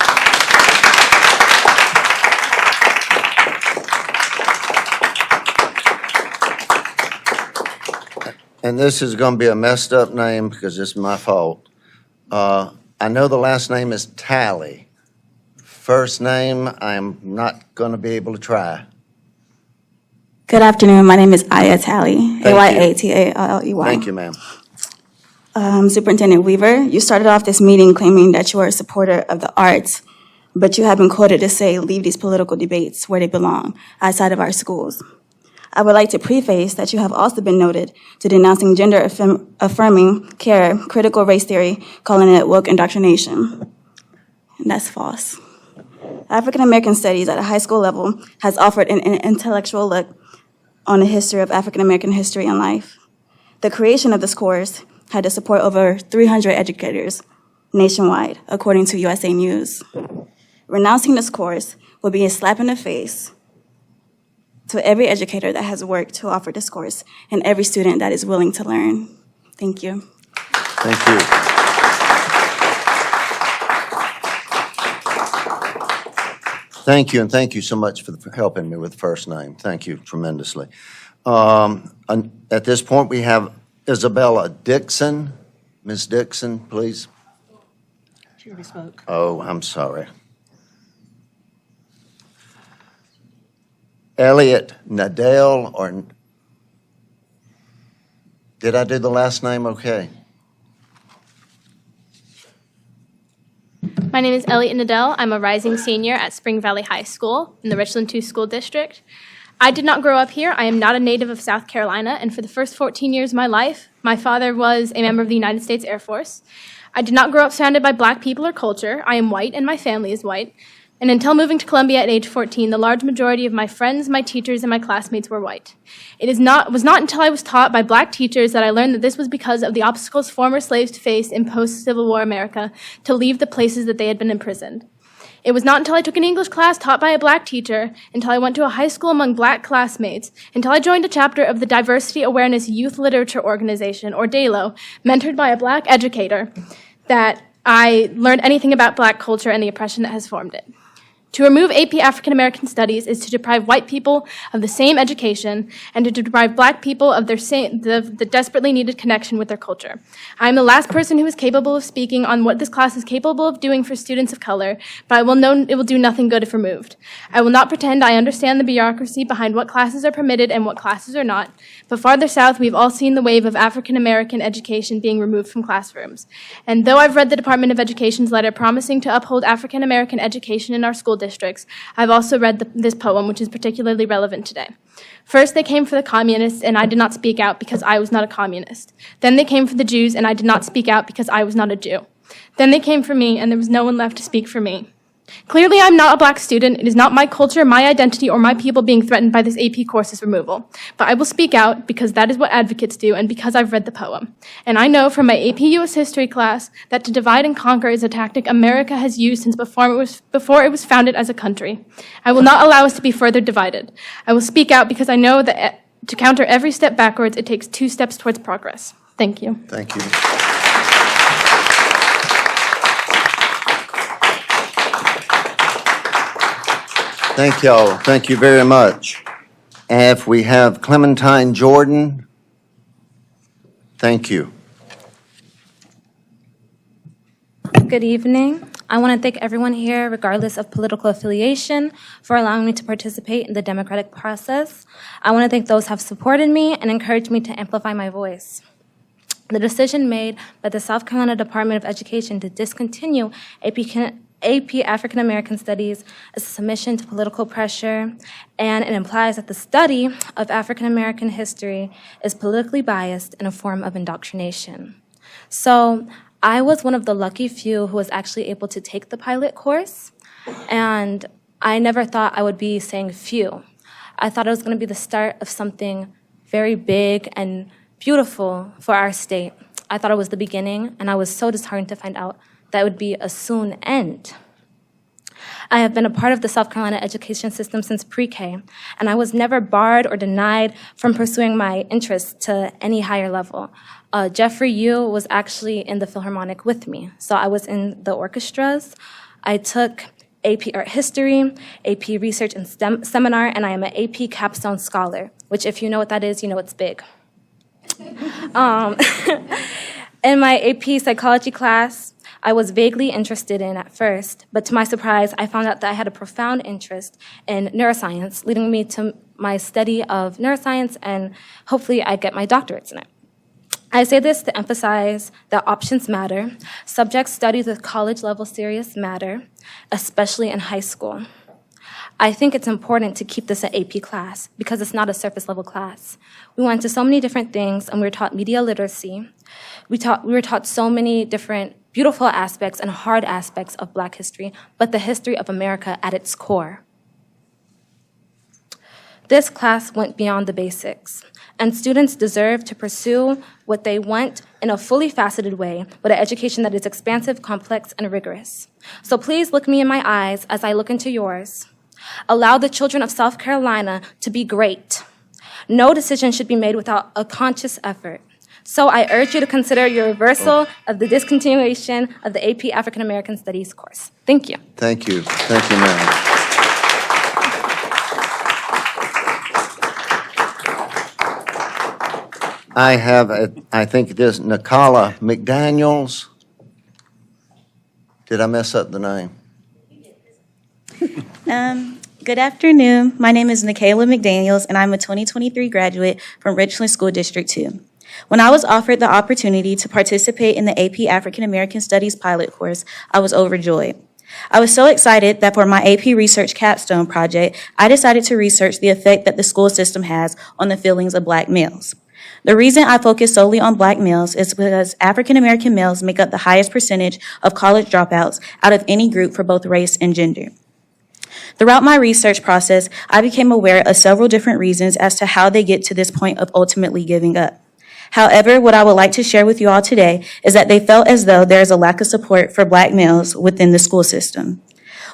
And this is going to be a messed up name because it's my fault. I know the last name is Talley. First name, I'm not going to be able to try. Good afternoon. My name is Aya Talley, Thank A-Y-A-T-A-L-L-E-Y. Thank you, ma'am. Superintendent Weaver, you started off this meeting claiming that you are a supporter of the arts, but you have been quoted to say, leave these political debates where they belong, outside of our schools. I would like to preface that you have also been noted to denouncing gender-affirming care, critical race theory, calling it woke indoctrination. And that's false. African American Studies at a high school level has offered an intellectual look on the history of African American history and life. The creation of this course had to support over 300 educators nationwide, according to USA News. Renouncing this course will be a slap in the face to every educator that has worked to offer this course and every student that is willing to learn. Thank you. Thank you. Thank you, and thank you so much for helping me with the first name. Thank you tremendously. At this point, we have Isabella Dixon. Ms. Dixon, please. She already spoke. Oh, I'm sorry. Elliot Nadell, or did I do the last name okay? My name is Elliot Nadell. I'm a rising senior at Spring Valley High School in the Richland 2 School District. I did not grow up here. I am not a native of South Carolina, and for the first 14 years of my life, my father was a member of the United States Air Force. I did not grow up surrounded by black people or culture. I am white, and my family is white. And until moving to Columbia at age 14, the large majority of my friends, my teachers, and my classmates were white. It was not until I was taught by black teachers that I learned that this was because of the obstacles former slaves faced in post-Civil War America to leave the places that they had been imprisoned. It was not until I took an English class taught by a black teacher, until I went to a high school among black classmates, until I joined a chapter of the Diversity Awareness Youth Literature Organization, or DALO, mentored by a black educator, that I learned anything about black culture and the oppression that has formed it. To remove AP African American Studies is to deprive white people of the same education and to deprive black people of the desperately needed connection with their culture. I am the last person who is capable of speaking on what this class is capable of doing for students of color, but I will know it will do nothing good if removed. I will not pretend I understand the bureaucracy behind what classes are permitted and what classes are not, but farther south we've all seen the wave of African American education being removed from classrooms. And though I've read the Department of Education's letter promising to uphold African American education in our school districts, I've also read this poem, which is particularly relevant today. First, they came for the communists, and I did not speak out because I was not a communist. Then they came for the Jews, and I did not speak out because I was not a Jew. Then they came for me, and there was no one left to speak for me. Clearly, I'm not a black student. It is not my culture, my identity, or my people being threatened by this AP course's removal. But I will speak out because that is what advocates do and because I've read the poem. And I know from my AP US history class that to divide and conquer is a tactic America has used since before it was founded as a country. I will not allow us to be further divided. I will speak out because I know that to counter every step backwards, it takes 2 steps towards progress. Thank you. Thank you. Thank y'all. Thank you very much. If we have Clementine Jordan, thank you. Good evening. I want to thank everyone here, regardless of political affiliation, for allowing me to participate in the democratic process. I want to thank those who have supported me and encouraged me to amplify my voice. The decision made by the South Carolina Department of Education to discontinue AP African American Studies is a submission to political pressure, and it implies that the study of African American history is politically biased and a form of indoctrination. So I was one of the lucky few who was actually able to take the pilot course, and I never thought I would be saying few. I thought it was going to be the start of something very big and beautiful for our state. I thought it was the beginning, and I was so disheartened to find out that would be a soon end. I have been a part of the South Carolina education system since pre-K, and I was never barred or denied from pursuing my interests to any higher level. Jeffrey Yu was actually in the Philharmonic with me, so I was in the orchestras. I took AP Art History, AP Research and STEM Seminar, and I am an AP Capstone Scholar, which if you know what that is, you know it's big. In my AP Psychology class, I was vaguely interested in at first, but to my surprise, I found out that I had a profound interest in neuroscience, leading me to my study of neuroscience, and hopefully I get my doctorates in it. I say this to emphasize that options matter. Subject studies with college-level serious matter, especially in high school. I think it's important to keep this an AP class because it's not a surface-level class. We went into so many different things, and we were taught media literacy. We were taught so many different beautiful aspects and hard aspects of Black history, but the history of America at its core. This class went beyond the basics. and students deserve to pursue what they want in a fully faceted way, with an education that is expansive, complex, and rigorous. So please look me in my eyes as I look into yours. Allow the children of South Carolina to be great. No decision should be made without a conscious effort. So I urge you to consider your reversal of the discontinuation of the AP African American Studies course. Thank you. Thank you. Thank you, ma'am. I have, I think it is Nikala McDaniels. Did I mess up the name? Good afternoon. My name is Nikala McDaniels, and I'm a 2023 graduate from Richland School District 2. When I was offered the opportunity to participate in the AP African American Studies pilot course, I was overjoyed. I was so excited that for my AP Research capstone project, I decided to research the effect that the school system has on the feelings of Black males. The reason I focus solely on Black males is because African American males make up the highest percentage of college dropouts out of any group for both race and gender. Throughout my research process, I became aware of several different reasons as to how they get to this point of ultimately giving up. However, what I would like to share with you all today is that they felt as though there is a lack of support for Black males within the school system.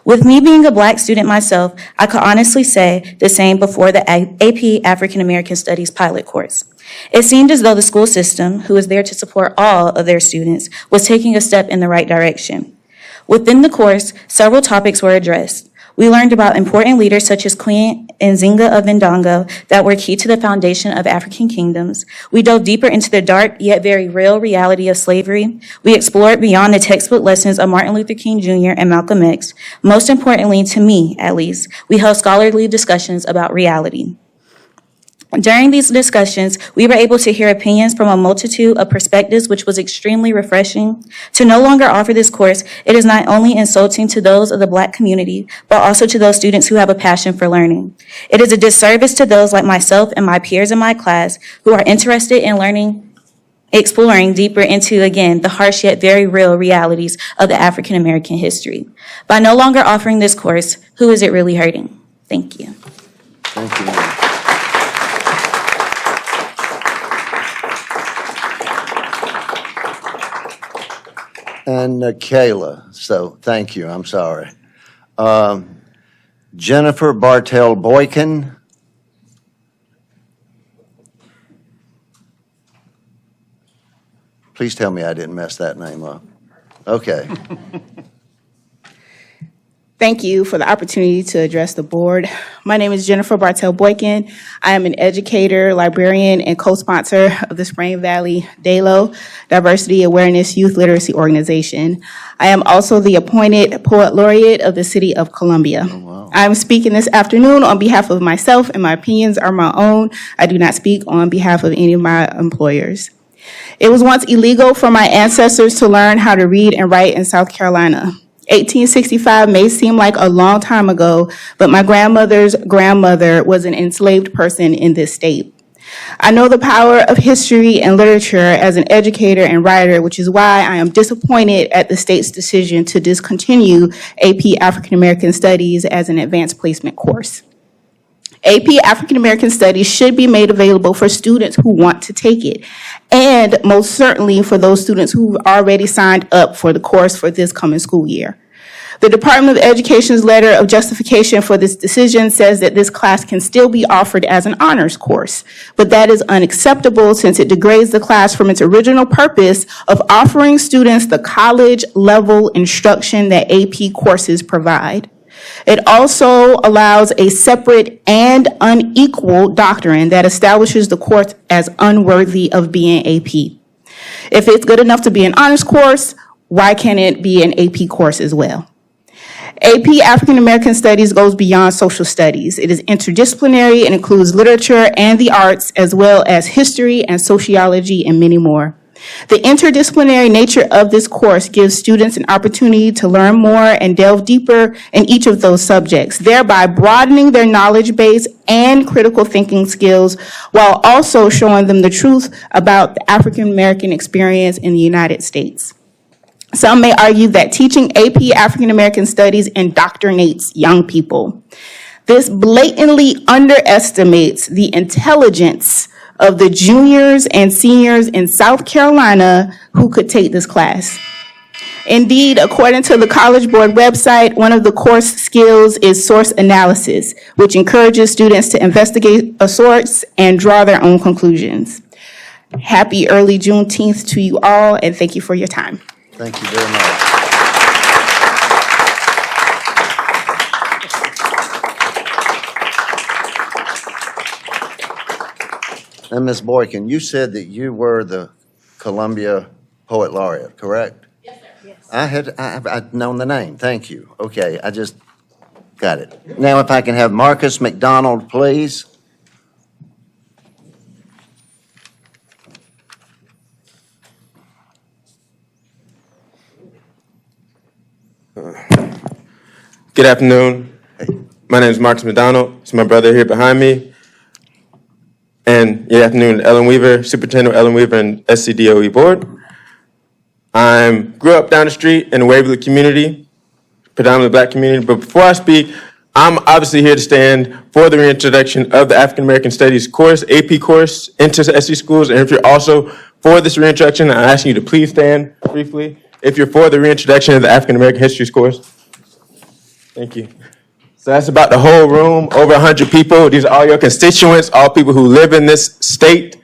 With me being a Black student myself, I could honestly say the same before the AP African American Studies pilot course. It seemed as though the school system, who is there to support all of their students, was taking a step in the right direction. Within the course, several topics were addressed. We learned about important leaders such as Queen Nzinga of Ndongo that were key to the foundation of African kingdoms. We dove deeper into the dark yet very real reality of slavery. We explored beyond the textbook lessons of Martin Luther King Jr. and Malcolm X. Most importantly, to me at least, we held scholarly discussions about reality. During these discussions, we were able to hear opinions from a multitude of perspectives, which was extremely refreshing. To no longer offer this course, it is not only insulting to those of the Black community, but also to those students who have a passion for learning. It is a disservice to those like myself and my peers in my class who are interested in learning, exploring deeper into, again, the harsh yet very real realities of the African American history. By no longer offering this course, who is it really hurting? Thank you. Thank you. And Kayla, so thank you, I'm sorry. Jennifer Bartel Boykin. Please tell me I didn't mess that name up. Okay. Thank you for the opportunity to address the board. My name is Jennifer Bartel Boykin. I am an educator, librarian, and co-sponsor of the Spring Valley DALO, Diversity Awareness Youth Literacy Organization. I am also the appointed Poet Laureate of the City of Columbia. Oh, wow. I am speaking this afternoon on behalf of myself, and my opinions are my own. I do not speak on behalf of any of my employers. It was once illegal for my ancestors to learn how to read and write in South Carolina. 1865 may seem like a long time ago, but my grandmother's grandmother was an enslaved person in this state. I know the power of history and literature as an educator and writer, which is why I am disappointed at the state's decision to discontinue AP African American Studies as an advanced placement course. AP African American Studies should be made available for students who want to take it, and most certainly for those students who've already signed up for the course for this coming school year. The Department of Education's letter of justification for this decision says that this class can still be offered as an honors course, but that is unacceptable since it degrades the class from its original purpose of offering students the college-level instruction that AP courses provide. It also allows a separate and unequal doctrine that establishes the course as unworthy of being AP. If it's good enough to be an honors course, why can't it be an AP course as well? AP African American Studies goes beyond social studies. It is interdisciplinary and includes literature and the arts, as well as history and sociology and many more. The interdisciplinary nature of this course gives students an opportunity to learn more and delve deeper in each of those subjects, thereby broadening their knowledge base and critical thinking skills, while also showing them the truth about the African American experience in the United States. Some may argue that teaching AP African American Studies indoctrinates young people. This blatantly underestimates the intelligence of the juniors and seniors in South Carolina who could take this class. Indeed, according to the College Board website, one of the course skills is source analysis, which encourages students to investigate a source and draw their own conclusions. Happy early Juneteenth to you all, and thank you for your time. Thank you very much. And Ms. Boykin, you said that you were the Columbia Poet Laureate, correct? Yes, sir. Yes. I'd known the name. Thank you. Okay, I just got it. Now, if I can have Marcus McDonald, please. Good afternoon. My name is Marcus McDonald. It's my brother here behind me. And good afternoon, Ellen Weaver, Superintendent Ellen Weaver and SCDOE Board. I grew up down the street in the Waverly community, predominantly black community. But before I speak, I'm obviously here to stand for the reintroduction of the African American Studies course, AP course, into SC schools. And if you're also for this reintroduction, I'm asking you to please stand briefly. If you're for the reintroduction of the African American History course. Thank you. So that's about the whole room, over 100 people. These are all your constituents, all people who live in this state,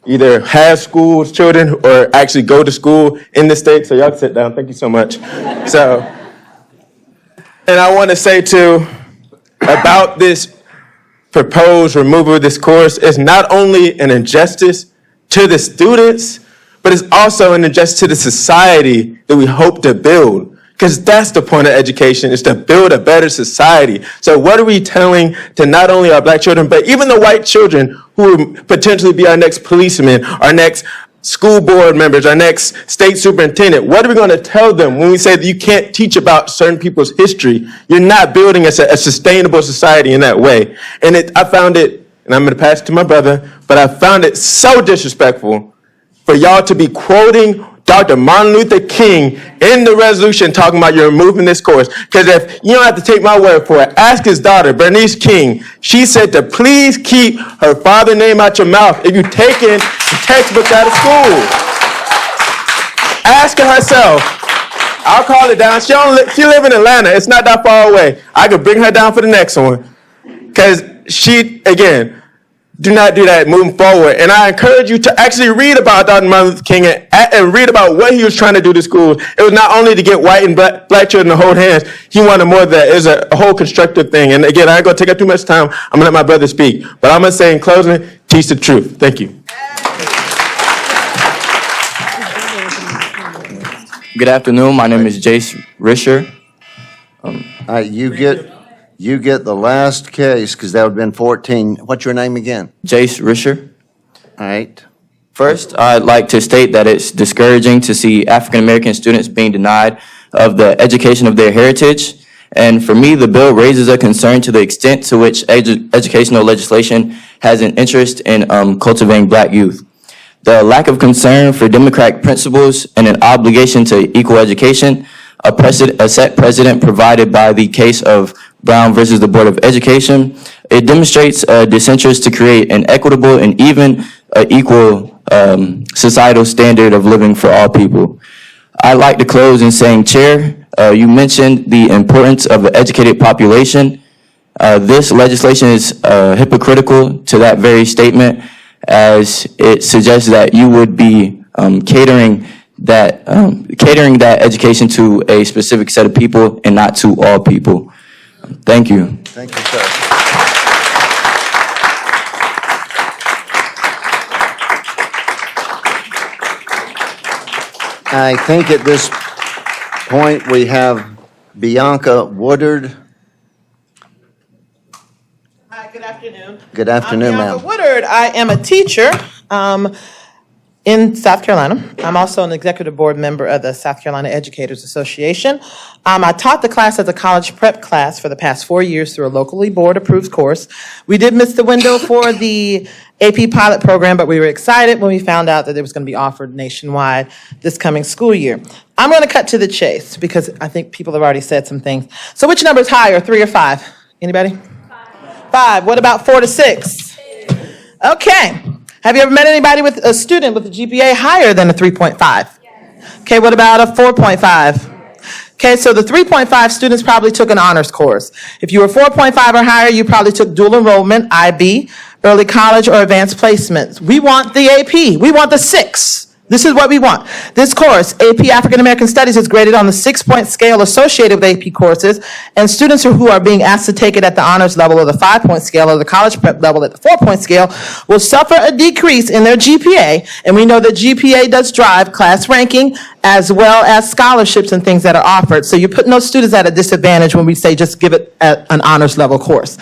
either have schools, children, or actually go to school in the state. So y'all can sit down. Thank you so much. And I want to say too, about this proposed removal of this course, it's not only an injustice to the students, but it's also an injustice to the society that we hope to build. Because that's the point of education, is to build a better society. So what are we telling to not only our black children, but even the white children who will potentially be our next policemen, our next school board members, our next state superintendent? What are we going to tell them when we say that you can't teach about certain people's history? You're not building a sustainable society in that way. And I found it, and I'm going to pass it to my brother, but I found it so disrespectful for y'all to be quoting Dr. Martin Luther King in the resolution talking about you're removing this course. Because if you don't have to take my word for it, ask his daughter, Bernice King. She said to please keep her father's name out your mouth if you're taking the textbooks out of school. Ask her herself. I'll call it down. She live in Atlanta. It's not that far away. I could bring her down for the next one. Because she, again, do not do that moving forward. And I encourage you to actually read about Dr. Martin Luther King and read about what he was trying to do to schools. It was not only to get white and black children to hold hands. He wanted more than that. It was a whole constructive thing. And again, I ain't going to take up too much time. I'm going to let my brother speak. But I'm going to say in closing, teach the truth. Thank you. Good afternoon. My name is Jace Risher. You get the last case, because that would have been 14. What's your name again? Jace Risher. All right. First, I'd like to state that it's discouraging to see African American students being denied of the education of their heritage. And for me, the bill raises a concern to the extent to which educational legislation has an interest in cultivating black youth. The lack of concern for democratic principles and an obligation to equal education, a set precedent provided by the case of Brown versus the Board of Education. It demonstrates a disinterest to create an equitable and even equal societal standard of living for all people. I'd like to close in saying, Chair, you mentioned the importance of an educated population. This legislation is hypocritical to that very statement, as it suggests that you would be catering that education to a specific set of people and not to all people. Thank you. Thank you, sir. I think at this point we have Bianca Woodard. Hi, good afternoon. Good afternoon, I'm ma'am. Bianca Woodard. I am a teacher in South Carolina. I'm also an executive board member of the South Carolina Educators Association. I taught the class as a college prep class for the past 4 years through a locally board-approved course. We did miss the window for the AP pilot program, but we were excited when we found out that it was going to be offered nationwide this coming school year. I'm going to cut to the chase because I think people have already said some things. So which number is higher, 3 or 5? Anybody? 5. What about 4 to 6? Okay. Have you ever met anybody with a student with a GPA higher than a 3.5? Okay, what about a 4.5? Okay, so the 3.5 students probably took an honors course. If you were 4.5 or higher, you probably took dual enrollment, IB, early college, or advanced placements. We want the AP. We want the 6. This is what we want. This course, AP African American Studies, is graded on the 6-point scale associated with AP courses, and students who are being asked to take it at the honors level or the 5-point scale or the college prep level at the 4-point scale will suffer a decrease in their GPA, and we know that GPA does drive class ranking as well as scholarships and things that are offered. So you're putting those students at a disadvantage when we say just give it an honors level course.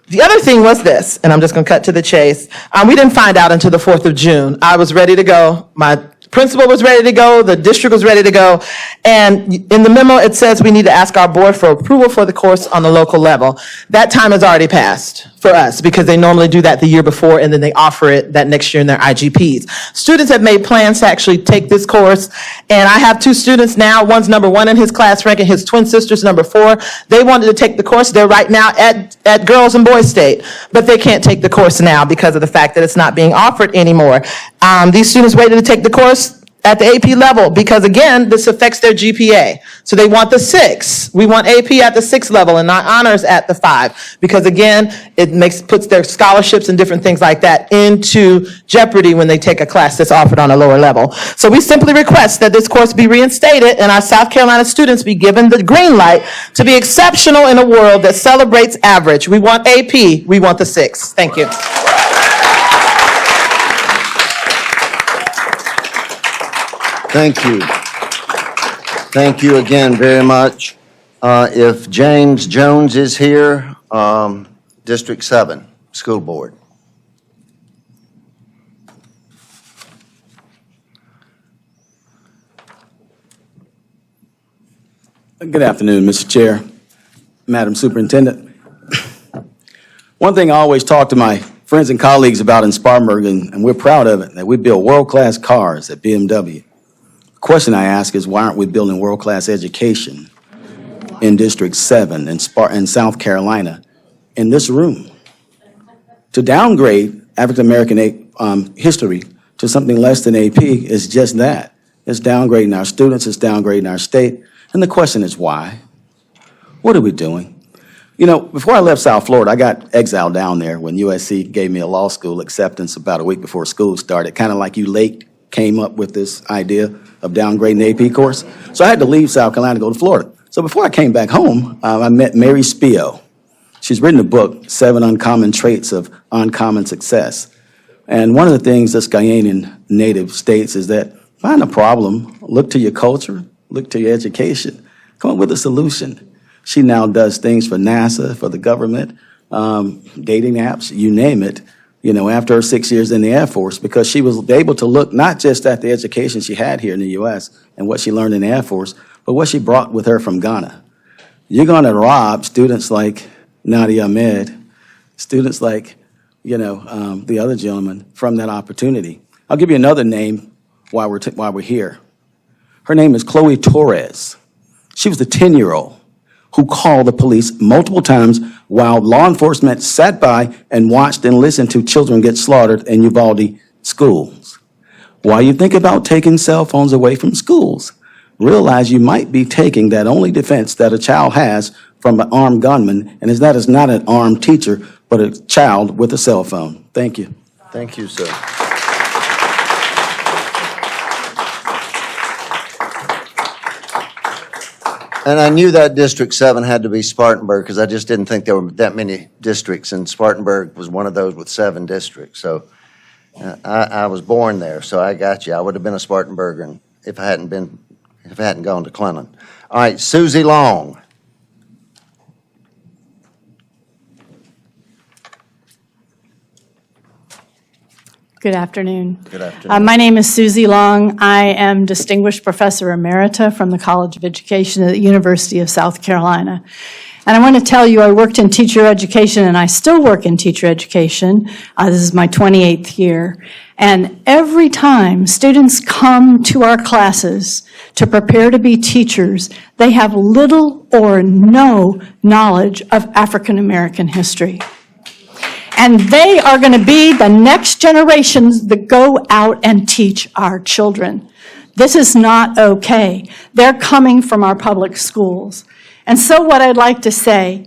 The other thing was this, and I'm just going to cut to the chase. We didn't find out until the 4th of June. I was ready to go. My principal was ready to go. The district was ready to go. And in the memo, it says we need to ask our board for approval for the course on the local level. That time has already passed for us because they normally do that the year before and then they offer it that next year in their IGPs. Students have made plans to actually take this course, and I have 2 students now. One's number 1 in his class ranking, his twin sister's number 4. They wanted to take the course. They're right now at Girls and Boys State, but they can't take the course now because of the fact that it's not being offered anymore. These students waited to take the course at the AP level because, again, this affects their GPA. So they want the 6. We want AP at the 6 level and not honors at the 5 because, again, it puts their scholarships and different things like that into jeopardy when they take a class that's offered on a lower level. So we simply request that this course be reinstated and our South Carolina students be given the green light to be exceptional in a world that celebrates average. We want AP. We want the 6. Thank you. Thank you. Thank you again very much. If James Jones is here, District 7, School Board. Good afternoon, Mr. Chair, Madam Superintendent. One thing I always talk to my friends and colleagues about in Spartanburg, and we're proud of it, that we build world-class cars at BMW. The question I ask is, why aren't we building world-class education in District 7 in South Carolina in this room? To downgrade African-American history to something less than AP is just that. It's downgrading our students, it's downgrading our state, and the question is why? What are we doing? You know, before I left South Florida, I got exiled down there when USC gave me a law school acceptance about a week before school started, kind of like you late came up with this idea of downgrading the AP course. So I had to leave South Carolina to go to Florida. So before I came back home, I met Mary Spio. She's written a book, 7 Uncommon Traits of Uncommon Success. And one of the things this Guyanan native states is that find a problem, look to your culture, look to your education, come up with a solution. She now does things for NASA, for the government, dating apps, you name it, you know, after her 6 years in the Air Force, because she was able to look not just at the education she had here in the U.S. and what she learned in the Air Force, but what she brought with her from Ghana. You're going to rob students like Nadia Ahmed, students like, you know, the other gentleman from that opportunity. I'll give you another name while we're here. Her name is Chloe Torres. She was the 10-year-old who called the police multiple times while law enforcement sat by and watched and listened to children get slaughtered in Uvalde schools. While you think about taking cell phones away from schools, realize you might be taking that only defense that a child has from an armed gunman, and that is not an armed teacher, but a child with a cell phone. Thank you. Thank you, sir. And I knew that District 7 had to be Spartanburg because I just didn't think there were that many districts, and Spartanburg was one of those with 7 districts. So I was born there, so I got you. I would have been a Spartanburger if I hadn't gone to Clinton. All right, Susie Long. Good afternoon. Good afternoon. My name is Susie Long. I am Distinguished Professor Emerita from the College of Education at the University of South Carolina. And I want to tell you, I worked in teacher education, and I still work in teacher education. This is my 28th year. And every time students come to our classes to prepare to be teachers, they have little or no knowledge of African American history. And they are going to be the next generations that go out and teach our children. This is not okay. They're coming from our public schools. And so what I'd like to say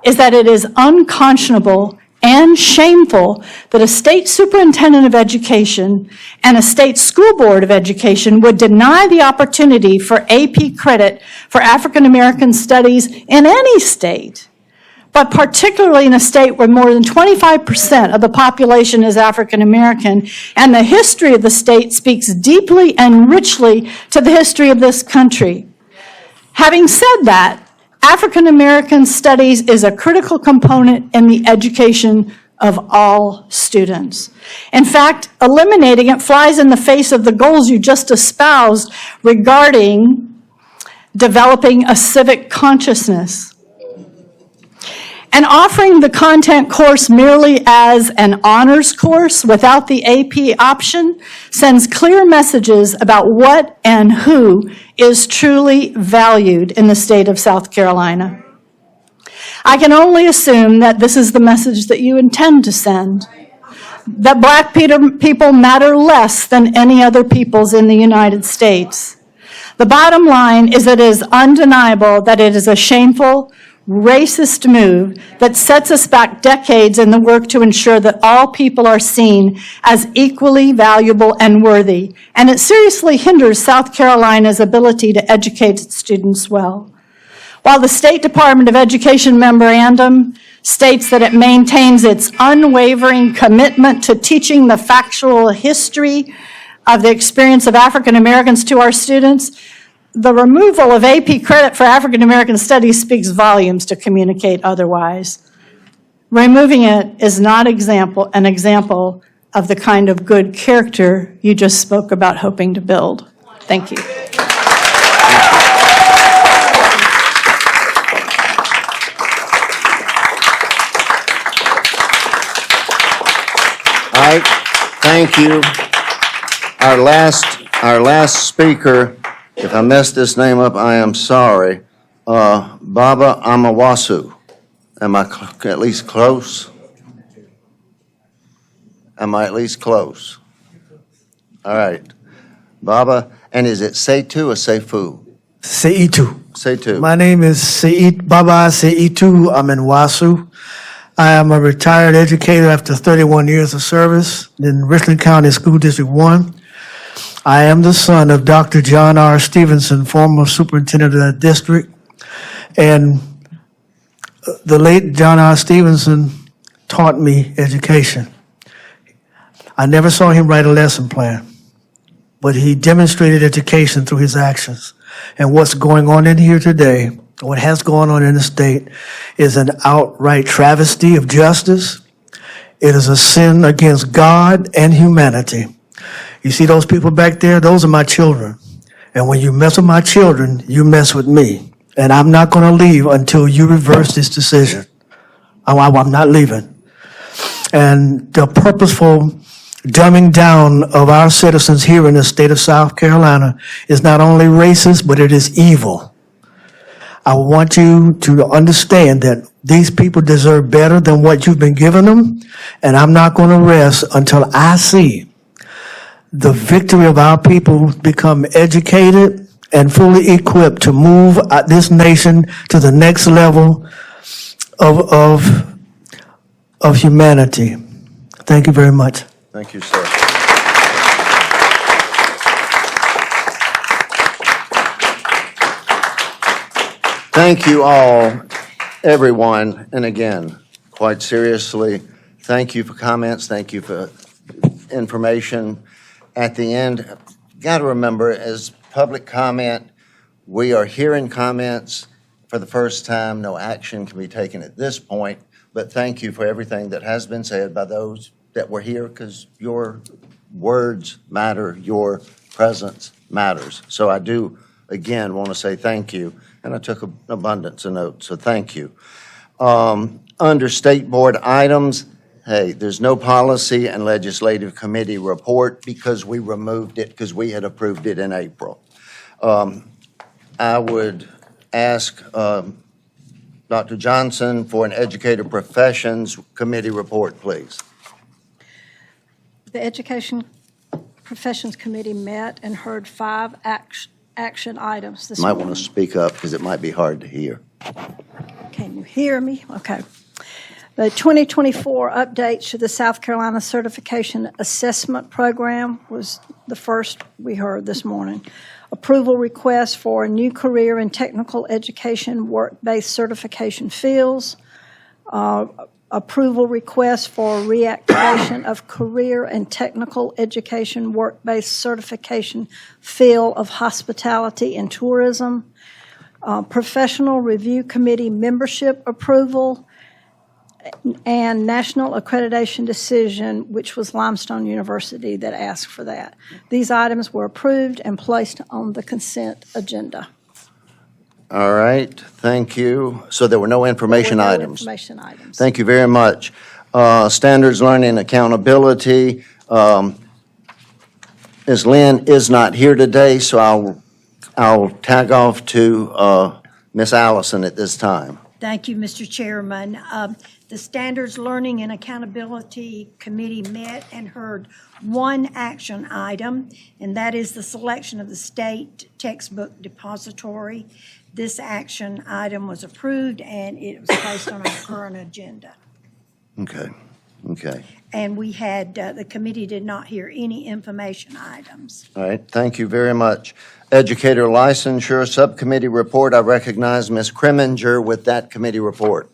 is that it is unconscionable and shameful that a state superintendent of education and a state school board of education would deny the opportunity for AP credit for African American studies in any state, but particularly in a state where more than 25% of the population is African American, and the history of the state speaks deeply and richly to the history of this country. Having said that, African American studies is a critical component in the education of all students. In fact, eliminating it flies in the face of the goals you just espoused regarding developing a civic consciousness. And offering the content course merely as an honors course without the AP option sends clear messages about what and who is truly valued in the state of South Carolina. I can only assume that this is the message that you intend to send, that Black people matter less than any other peoples in the United States. The bottom line is that it is undeniable that it is a shameful, racist move that sets us back decades in the work to ensure that all people are seen as equally valuable and worthy, and it seriously hinders South Carolina's ability to educate its students well. While the State Department of Education memorandum states that it maintains its unwavering commitment to teaching the factual history of the experience of African Americans to our students, the removal of AP credit for African American studies speaks volumes to communicate otherwise. Removing it is not an example of the kind of good character you just spoke about hoping to build. Thank you. All right, thank you. Our last speaker, if I messed this name up, I am sorry. Baba Amawasu. Am I at least close? Am I at least close? All right. Baba, and is it Seitu or Seifu? Seitu. Seitu. My name is Baba Seitu Amenwasu. I am a retired educator after 31 years of service in Richland County School District 1. I am the son of Dr. John R. Stevenson, former superintendent of that district. And the late John R. Stevenson taught me education. I never saw him write a lesson plan, but he demonstrated education through his actions. And what's going on in here today, what has gone on in the state, is an outright travesty of justice. It is a sin against God and humanity. You see those people back there? Those are my children. And when you mess with my children, you mess with me. And I'm not going to leave until you reverse this decision. I'm not leaving. And the purposeful dumbing down of our citizens here in the state of South Carolina is not only racist, but it is evil. I want you to understand that these people deserve better than what you've been giving them, and I'm not going to rest until I see the victory of our people become educated and fully equipped to move this nation to the next level of humanity. Thank you very much. Thank you, sir. Thank you all, everyone, and again, quite seriously, thank you for comments, thank you for information. At the end, got to remember, as public comment, we are hearing comments for the first time. No action can be taken at this point, but thank you for everything that has been said by those that were here, because your words matter, your presence matters. So I do, again, want to say thank you, and I took an abundance of notes, so thank you. Under State Board items, hey, there's no policy and legislative committee report because we removed it because we had approved it in April. I would ask Dr. Johnson for an Educator Professions Committee report, please. The Education Professions Committee met and heard 5 action items this Might morning. want to speak up because it might be hard to hear. Can you hear me? Okay. The 2024 updates to the South Carolina Certification Assessment Program was the first we heard this morning. Approval request for new career and technical education work-based certification fields. Approval request for reactivation of career and technical education work-based certification field of hospitality and tourism. Professional Review Committee membership approval, and national accreditation decision, which was Limestone University that asked for that. These items were approved and placed on the consent agenda. All right, thank you. So there were no information There were no items. information items. Thank you very much. Standards, learning, accountability. Ms. Lynn is not here today, so I'll tag off to Ms. Allison at this time. Thank you, Mr. Chairman. The Standards Learning and Accountability Committee met and heard 1 action item, and that is the selection of the state textbook depository. This action item was approved, and it was placed on our current agenda. Okay. And we had, the committee did not hear any information items. All right, thank you very much. Educator Licensure Subcommittee report. I recognize Ms. Kreminger with that committee report.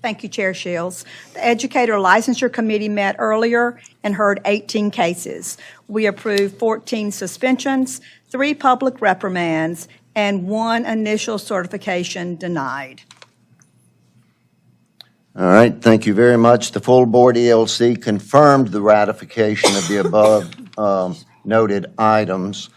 Thank you, Chair Shields. The Educator Licensure Committee met earlier and heard 18 cases. We approved 14 suspensions, 3 public reprimands, and 1 initial certification denied. All right, thank you very much. The full board ELC confirmed the ratification of the above noted items.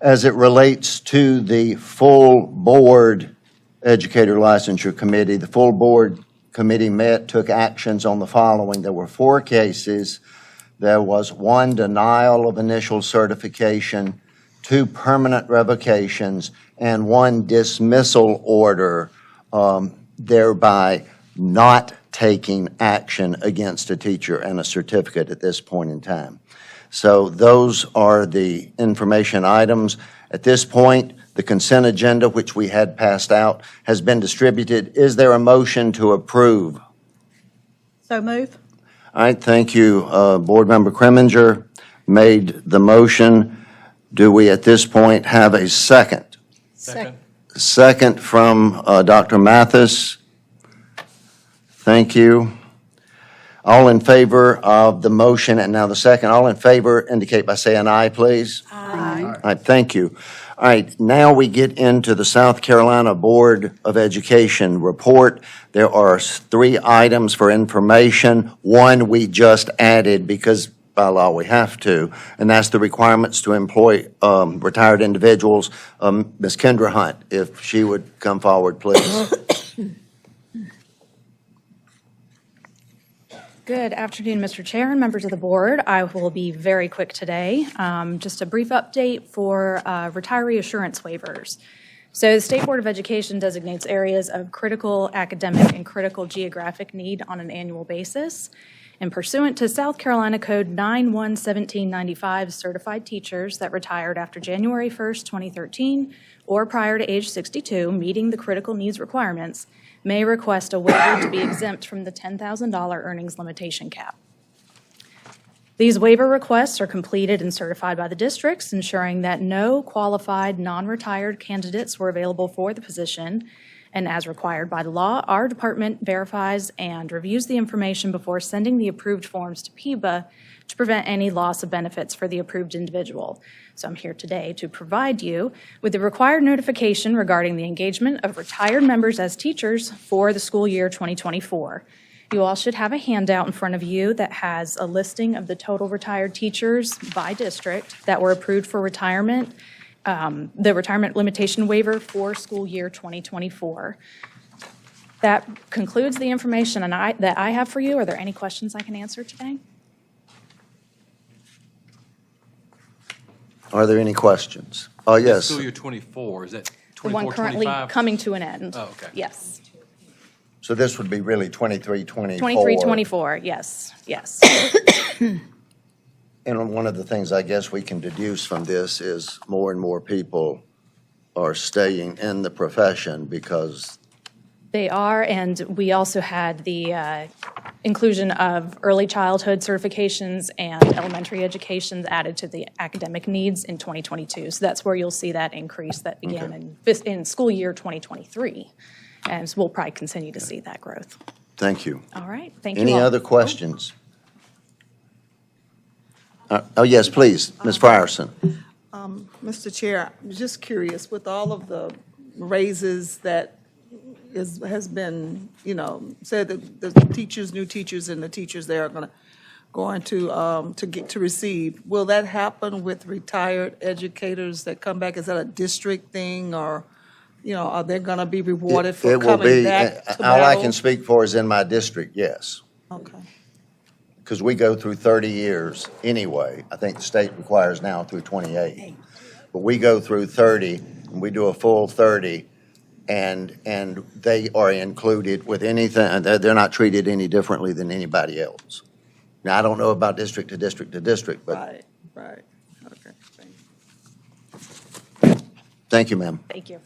As it relates to the full board Educator Licensure Committee, the full board committee met, took actions on the following. There were 4 cases. There was 1 denial of initial certification, 2 permanent revocations, and 1 dismissal order, thereby not taking action against a teacher and a certificate at this point in time. So those are the information items. At this point, the consent agenda, which we had passed out, has been distributed. Is there a motion to approve? So move. All right, thank you. Board Member Kreminger made the motion. Do we at this point have a second? Second. Second from Dr. Mathis. Thank you. All in favor of the motion and now the second, all in favor indicate by saying aye, please. Aye. All right, thank you. All right, now we get into the South Carolina Board of Education report. There are 3 items for information. 1 we just added because by law we have to, and that's the requirements to employ retired individuals. Ms. Kendra Hunt, if she would come forward, please. Good afternoon, Mr. Chair and members of the board. I will be very quick today. Just a brief update for retiree assurance waivers. So the State Board of Education designates areas of critical academic and critical geographic need on an annual basis. And pursuant to South Carolina Code 91-1795, certified teachers that retired after January 1st, 2013, or prior to age 62, meeting the critical needs requirements, may request a waiver to be exempt from the $10,000 earnings limitation cap. These waiver requests are completed and certified by the districts, ensuring that no qualified non-retired candidates were available for the position. And as required by the law, our department verifies and reviews the information before sending the approved forms to PEBA to prevent any loss of benefits for the approved individual. So I'm here today to provide you with the required notification regarding the engagement of retired members as teachers for the school year 2024. You all should have a handout in front of you that has a listing of the total retired teachers by district that were approved for retirement, the retirement limitation waiver for school year 2024. That concludes the information that I have for you. Are there any questions I can answer today? Are there any questions? Oh, yes. School year 24, is that The one 24, currently 25? coming to an end. Oh, okay. Yes. So this would be really 23, 24. 23, 24, yes, yes. And one of the things I guess we can deduce from this is more and more people are staying in the profession because They are, and we also had the inclusion of early childhood certifications and elementary educations added to the academic needs in 2022. So that's where you'll see that increase that began in school year 2023. And so we'll probably continue to see that growth. Thank you. All right, thank you all. Any other questions? Oh, yes, please, Ms. Frierson. Mr. Chair, I'm just curious, with all of the raises that has been, said that the teachers, new teachers, and the teachers there are going to receive, will that happen with retired educators that come back? Is that a district thing, or, are they going to be rewarded for It will coming be, back to all I battle? can speak for is in my district, yes. Okay. Because we go through 30 years anyway. I think the state requires now through 28. But we go through 30, and we do a full 30, and they are included with anything. They're not treated any differently than anybody else. Now, I don't know about district to district to district, but Right, okay. thank you, ma'am. Thank you.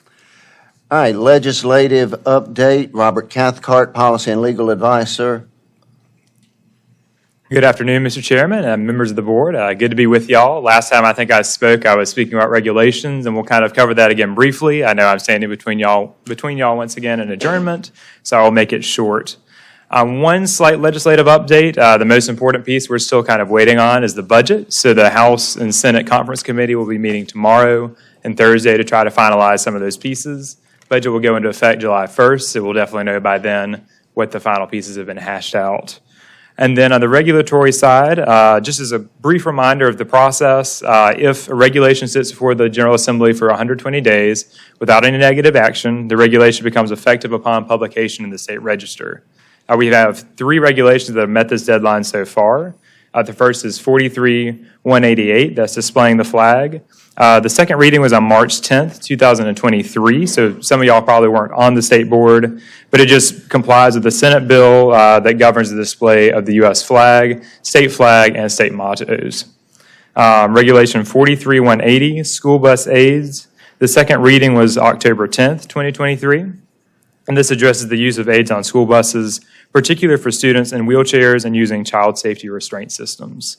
All right, legislative update. Robert Cathcart, Policy and Legal Advisor. Good afternoon, Mr. Chairman and members of the board. Good to be with y'all. Last time I think I spoke, I was speaking about regulations, and we'll kind of cover that again briefly. I know I'm standing between y'all once again in adjournment, so I will make it short. One slight legislative update. The most important piece we're still kind of waiting on is the budget. So the House and Senate Conference Committee will be meeting tomorrow and Thursday to try to finalize some of those pieces. Budget will go into effect July 1st, so we'll definitely know by then what the final pieces have been hashed out. And then on the regulatory side, just as a brief reminder of the process, if a regulation sits before the General Assembly for 120 days without any negative action, the regulation becomes effective upon publication in the State Register. We have 3 regulations that have met this deadline so far. The first is 43-188, that's displaying the flag. The second reading was on March 10th, 2023, so some of y'all probably weren't on the state board, but it just complies with the Senate bill that governs the display of the U.S. flag, and state mottos. Regulation 43-180, school bus aids. The second reading was October 10th, 2023, and this addresses the use of aids on school buses, particularly for students in wheelchairs and using child safety restraint systems.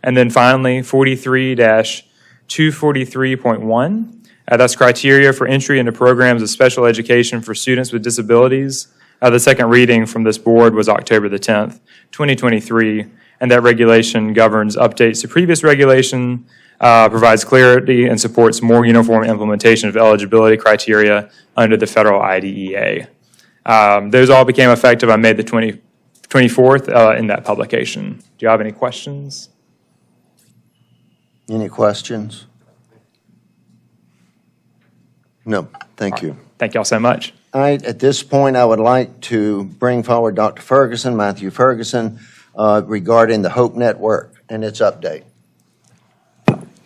And then finally, 43-243.1, that's criteria for entry into programs of special education for students with disabilities. The second reading from this board was October the 10th, 2023, and that regulation governs updates to previous regulation, provides clarity, and supports more uniform implementation of eligibility criteria under the federal IDEA. Those all became effective on May the 24th in that publication. Do you have any questions? Any questions? No, thank you. Thank y'all so much. All right, at this point, I would like to bring forward Dr. Ferguson, Matthew Ferguson, regarding the Hope Network and its update.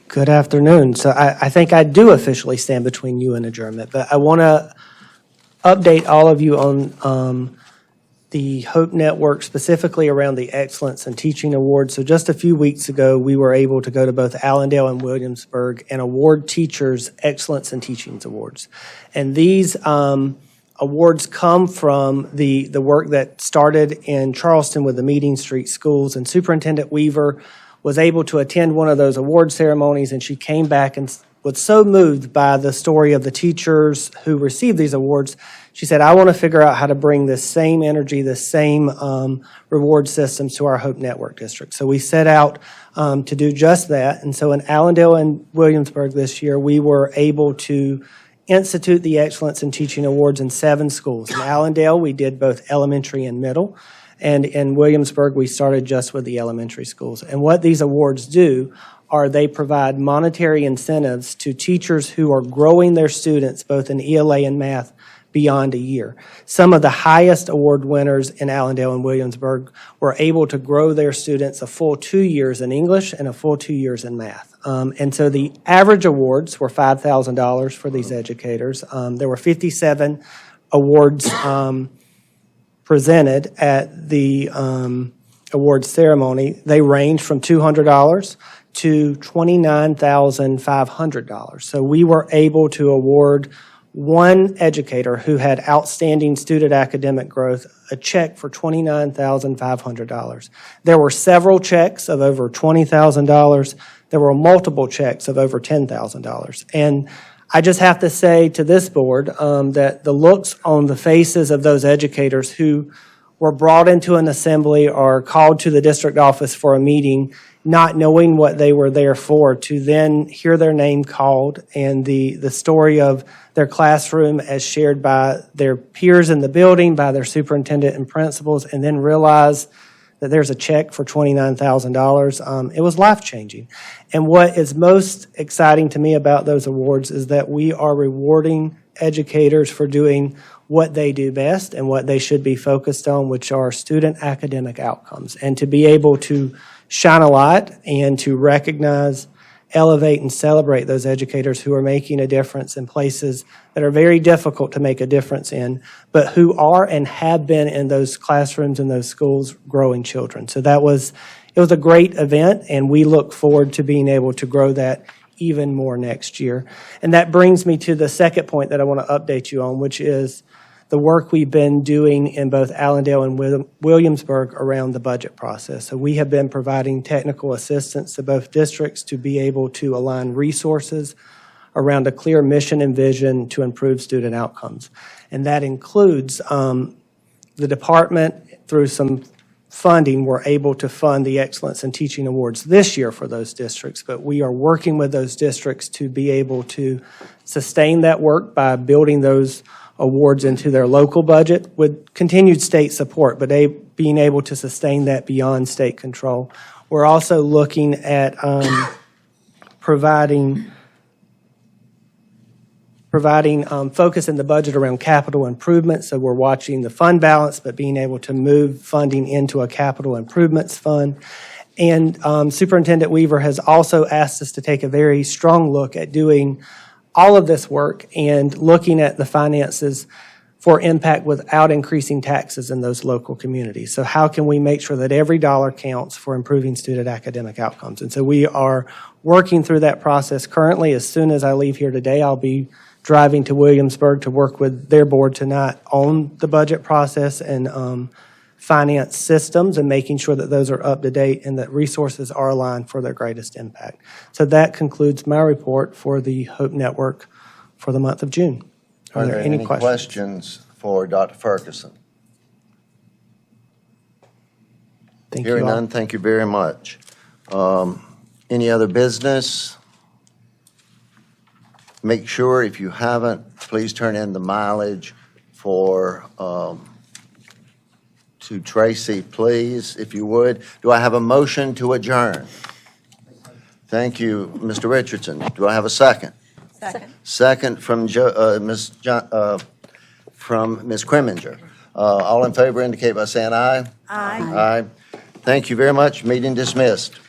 Good afternoon. So I think I do officially stand between you and adjournment, but I want to update all of you on the Hope Network, specifically around the Excellence in Teaching Awards. So just a few weeks ago, we were able to go to both Allendale and Williamsburg and award teachers Excellence in Teaching Awards. And these awards come from the work that started in Charleston with the Meeting Street Schools, and Superintendent Weaver was able to attend one of those award ceremonies, and she came back and was so moved by the story of the teachers who received these awards. She said, I want to figure out how to bring this same energy, this same reward systems to our Hope Network district. So we set out to do just that. And so in Allendale and Williamsburg this year, we were able to institute the Excellence in Teaching Awards in 7 schools. In Allendale, we did both elementary and middle. And in Williamsburg, we started just with the elementary schools. And what these awards do are they provide monetary incentives to teachers who are growing their students, both in ELA and math, beyond a year. Some of the highest award winners in Allendale and Williamsburg were able to grow their students a full 2 years in English and a full 2 years in math. And so the average awards were $5,000 for these educators. There were 57 awards presented at the awards ceremony, they range from $200 to $29,500. So we were able to award one educator who had outstanding student academic growth a check for $29,500. There were several checks of over $20,000. There were multiple checks of over $10,000. And I just have to say to this board that the looks on the faces of those educators who were brought into an assembly or called to the district office for a meeting, not knowing what they were there for, to then hear their name called and the story of their classroom as shared by their peers in the building, by their superintendent and principals, and then realize that there's a check for $29,000. It was life-changing. And what is most exciting to me about those awards is that we are rewarding educators for doing what they do best and what they should be focused on, which are student academic outcomes. And to be able to shine a light and to recognize, elevate, and celebrate those educators who are making a difference in places that are very difficult to make a difference in, but who are and have been in those classrooms and those schools growing children. So it was a great event, and we look forward to being able to grow that even more next year. And that brings me to the second point that I want to update you on, which is the work we've been doing in both Allendale and Williamsburg around the budget process. So we have been providing technical assistance to both districts to be able to align resources around a clear mission and vision to improve student outcomes. And that includes the department, through some funding, we're able to fund the Excellence in Teaching Awards this year for those districts, but we are working with those districts to be able to sustain that work by building those awards into their local budget with continued state support, but being able to sustain that beyond state control. We're also looking at providing focus in the budget around capital improvements. So we're watching the fund balance, but being able to move funding into a capital improvements fund. And Superintendent Weaver has also asked us to take a very strong look at doing all of this work and looking at the finances for impact without increasing taxes in those local communities. So how can we make sure that every dollar counts for improving student academic outcomes? And so we are working through that process currently. As soon as I leave here today, I'll be driving to Williamsburg to work with their board tonight on the budget process and finance systems and making sure that those are up to date and that resources are aligned for their greatest impact. So that concludes my report for the Hope Network for the month of June. Are there any questions for Dr. Ferguson? Thank you Hearing all. none, thank you very much. Any other business? Make sure, if you haven't, please turn in the mileage for to Tracy, please, if you would. Do I have a motion to adjourn? Thank you, Mr. Richardson. Do I have a second? Second. Second from Ms. Kriminger. All in favor indicate by saying aye. Aye. Aye. Thank you very much. Meeting dismissed.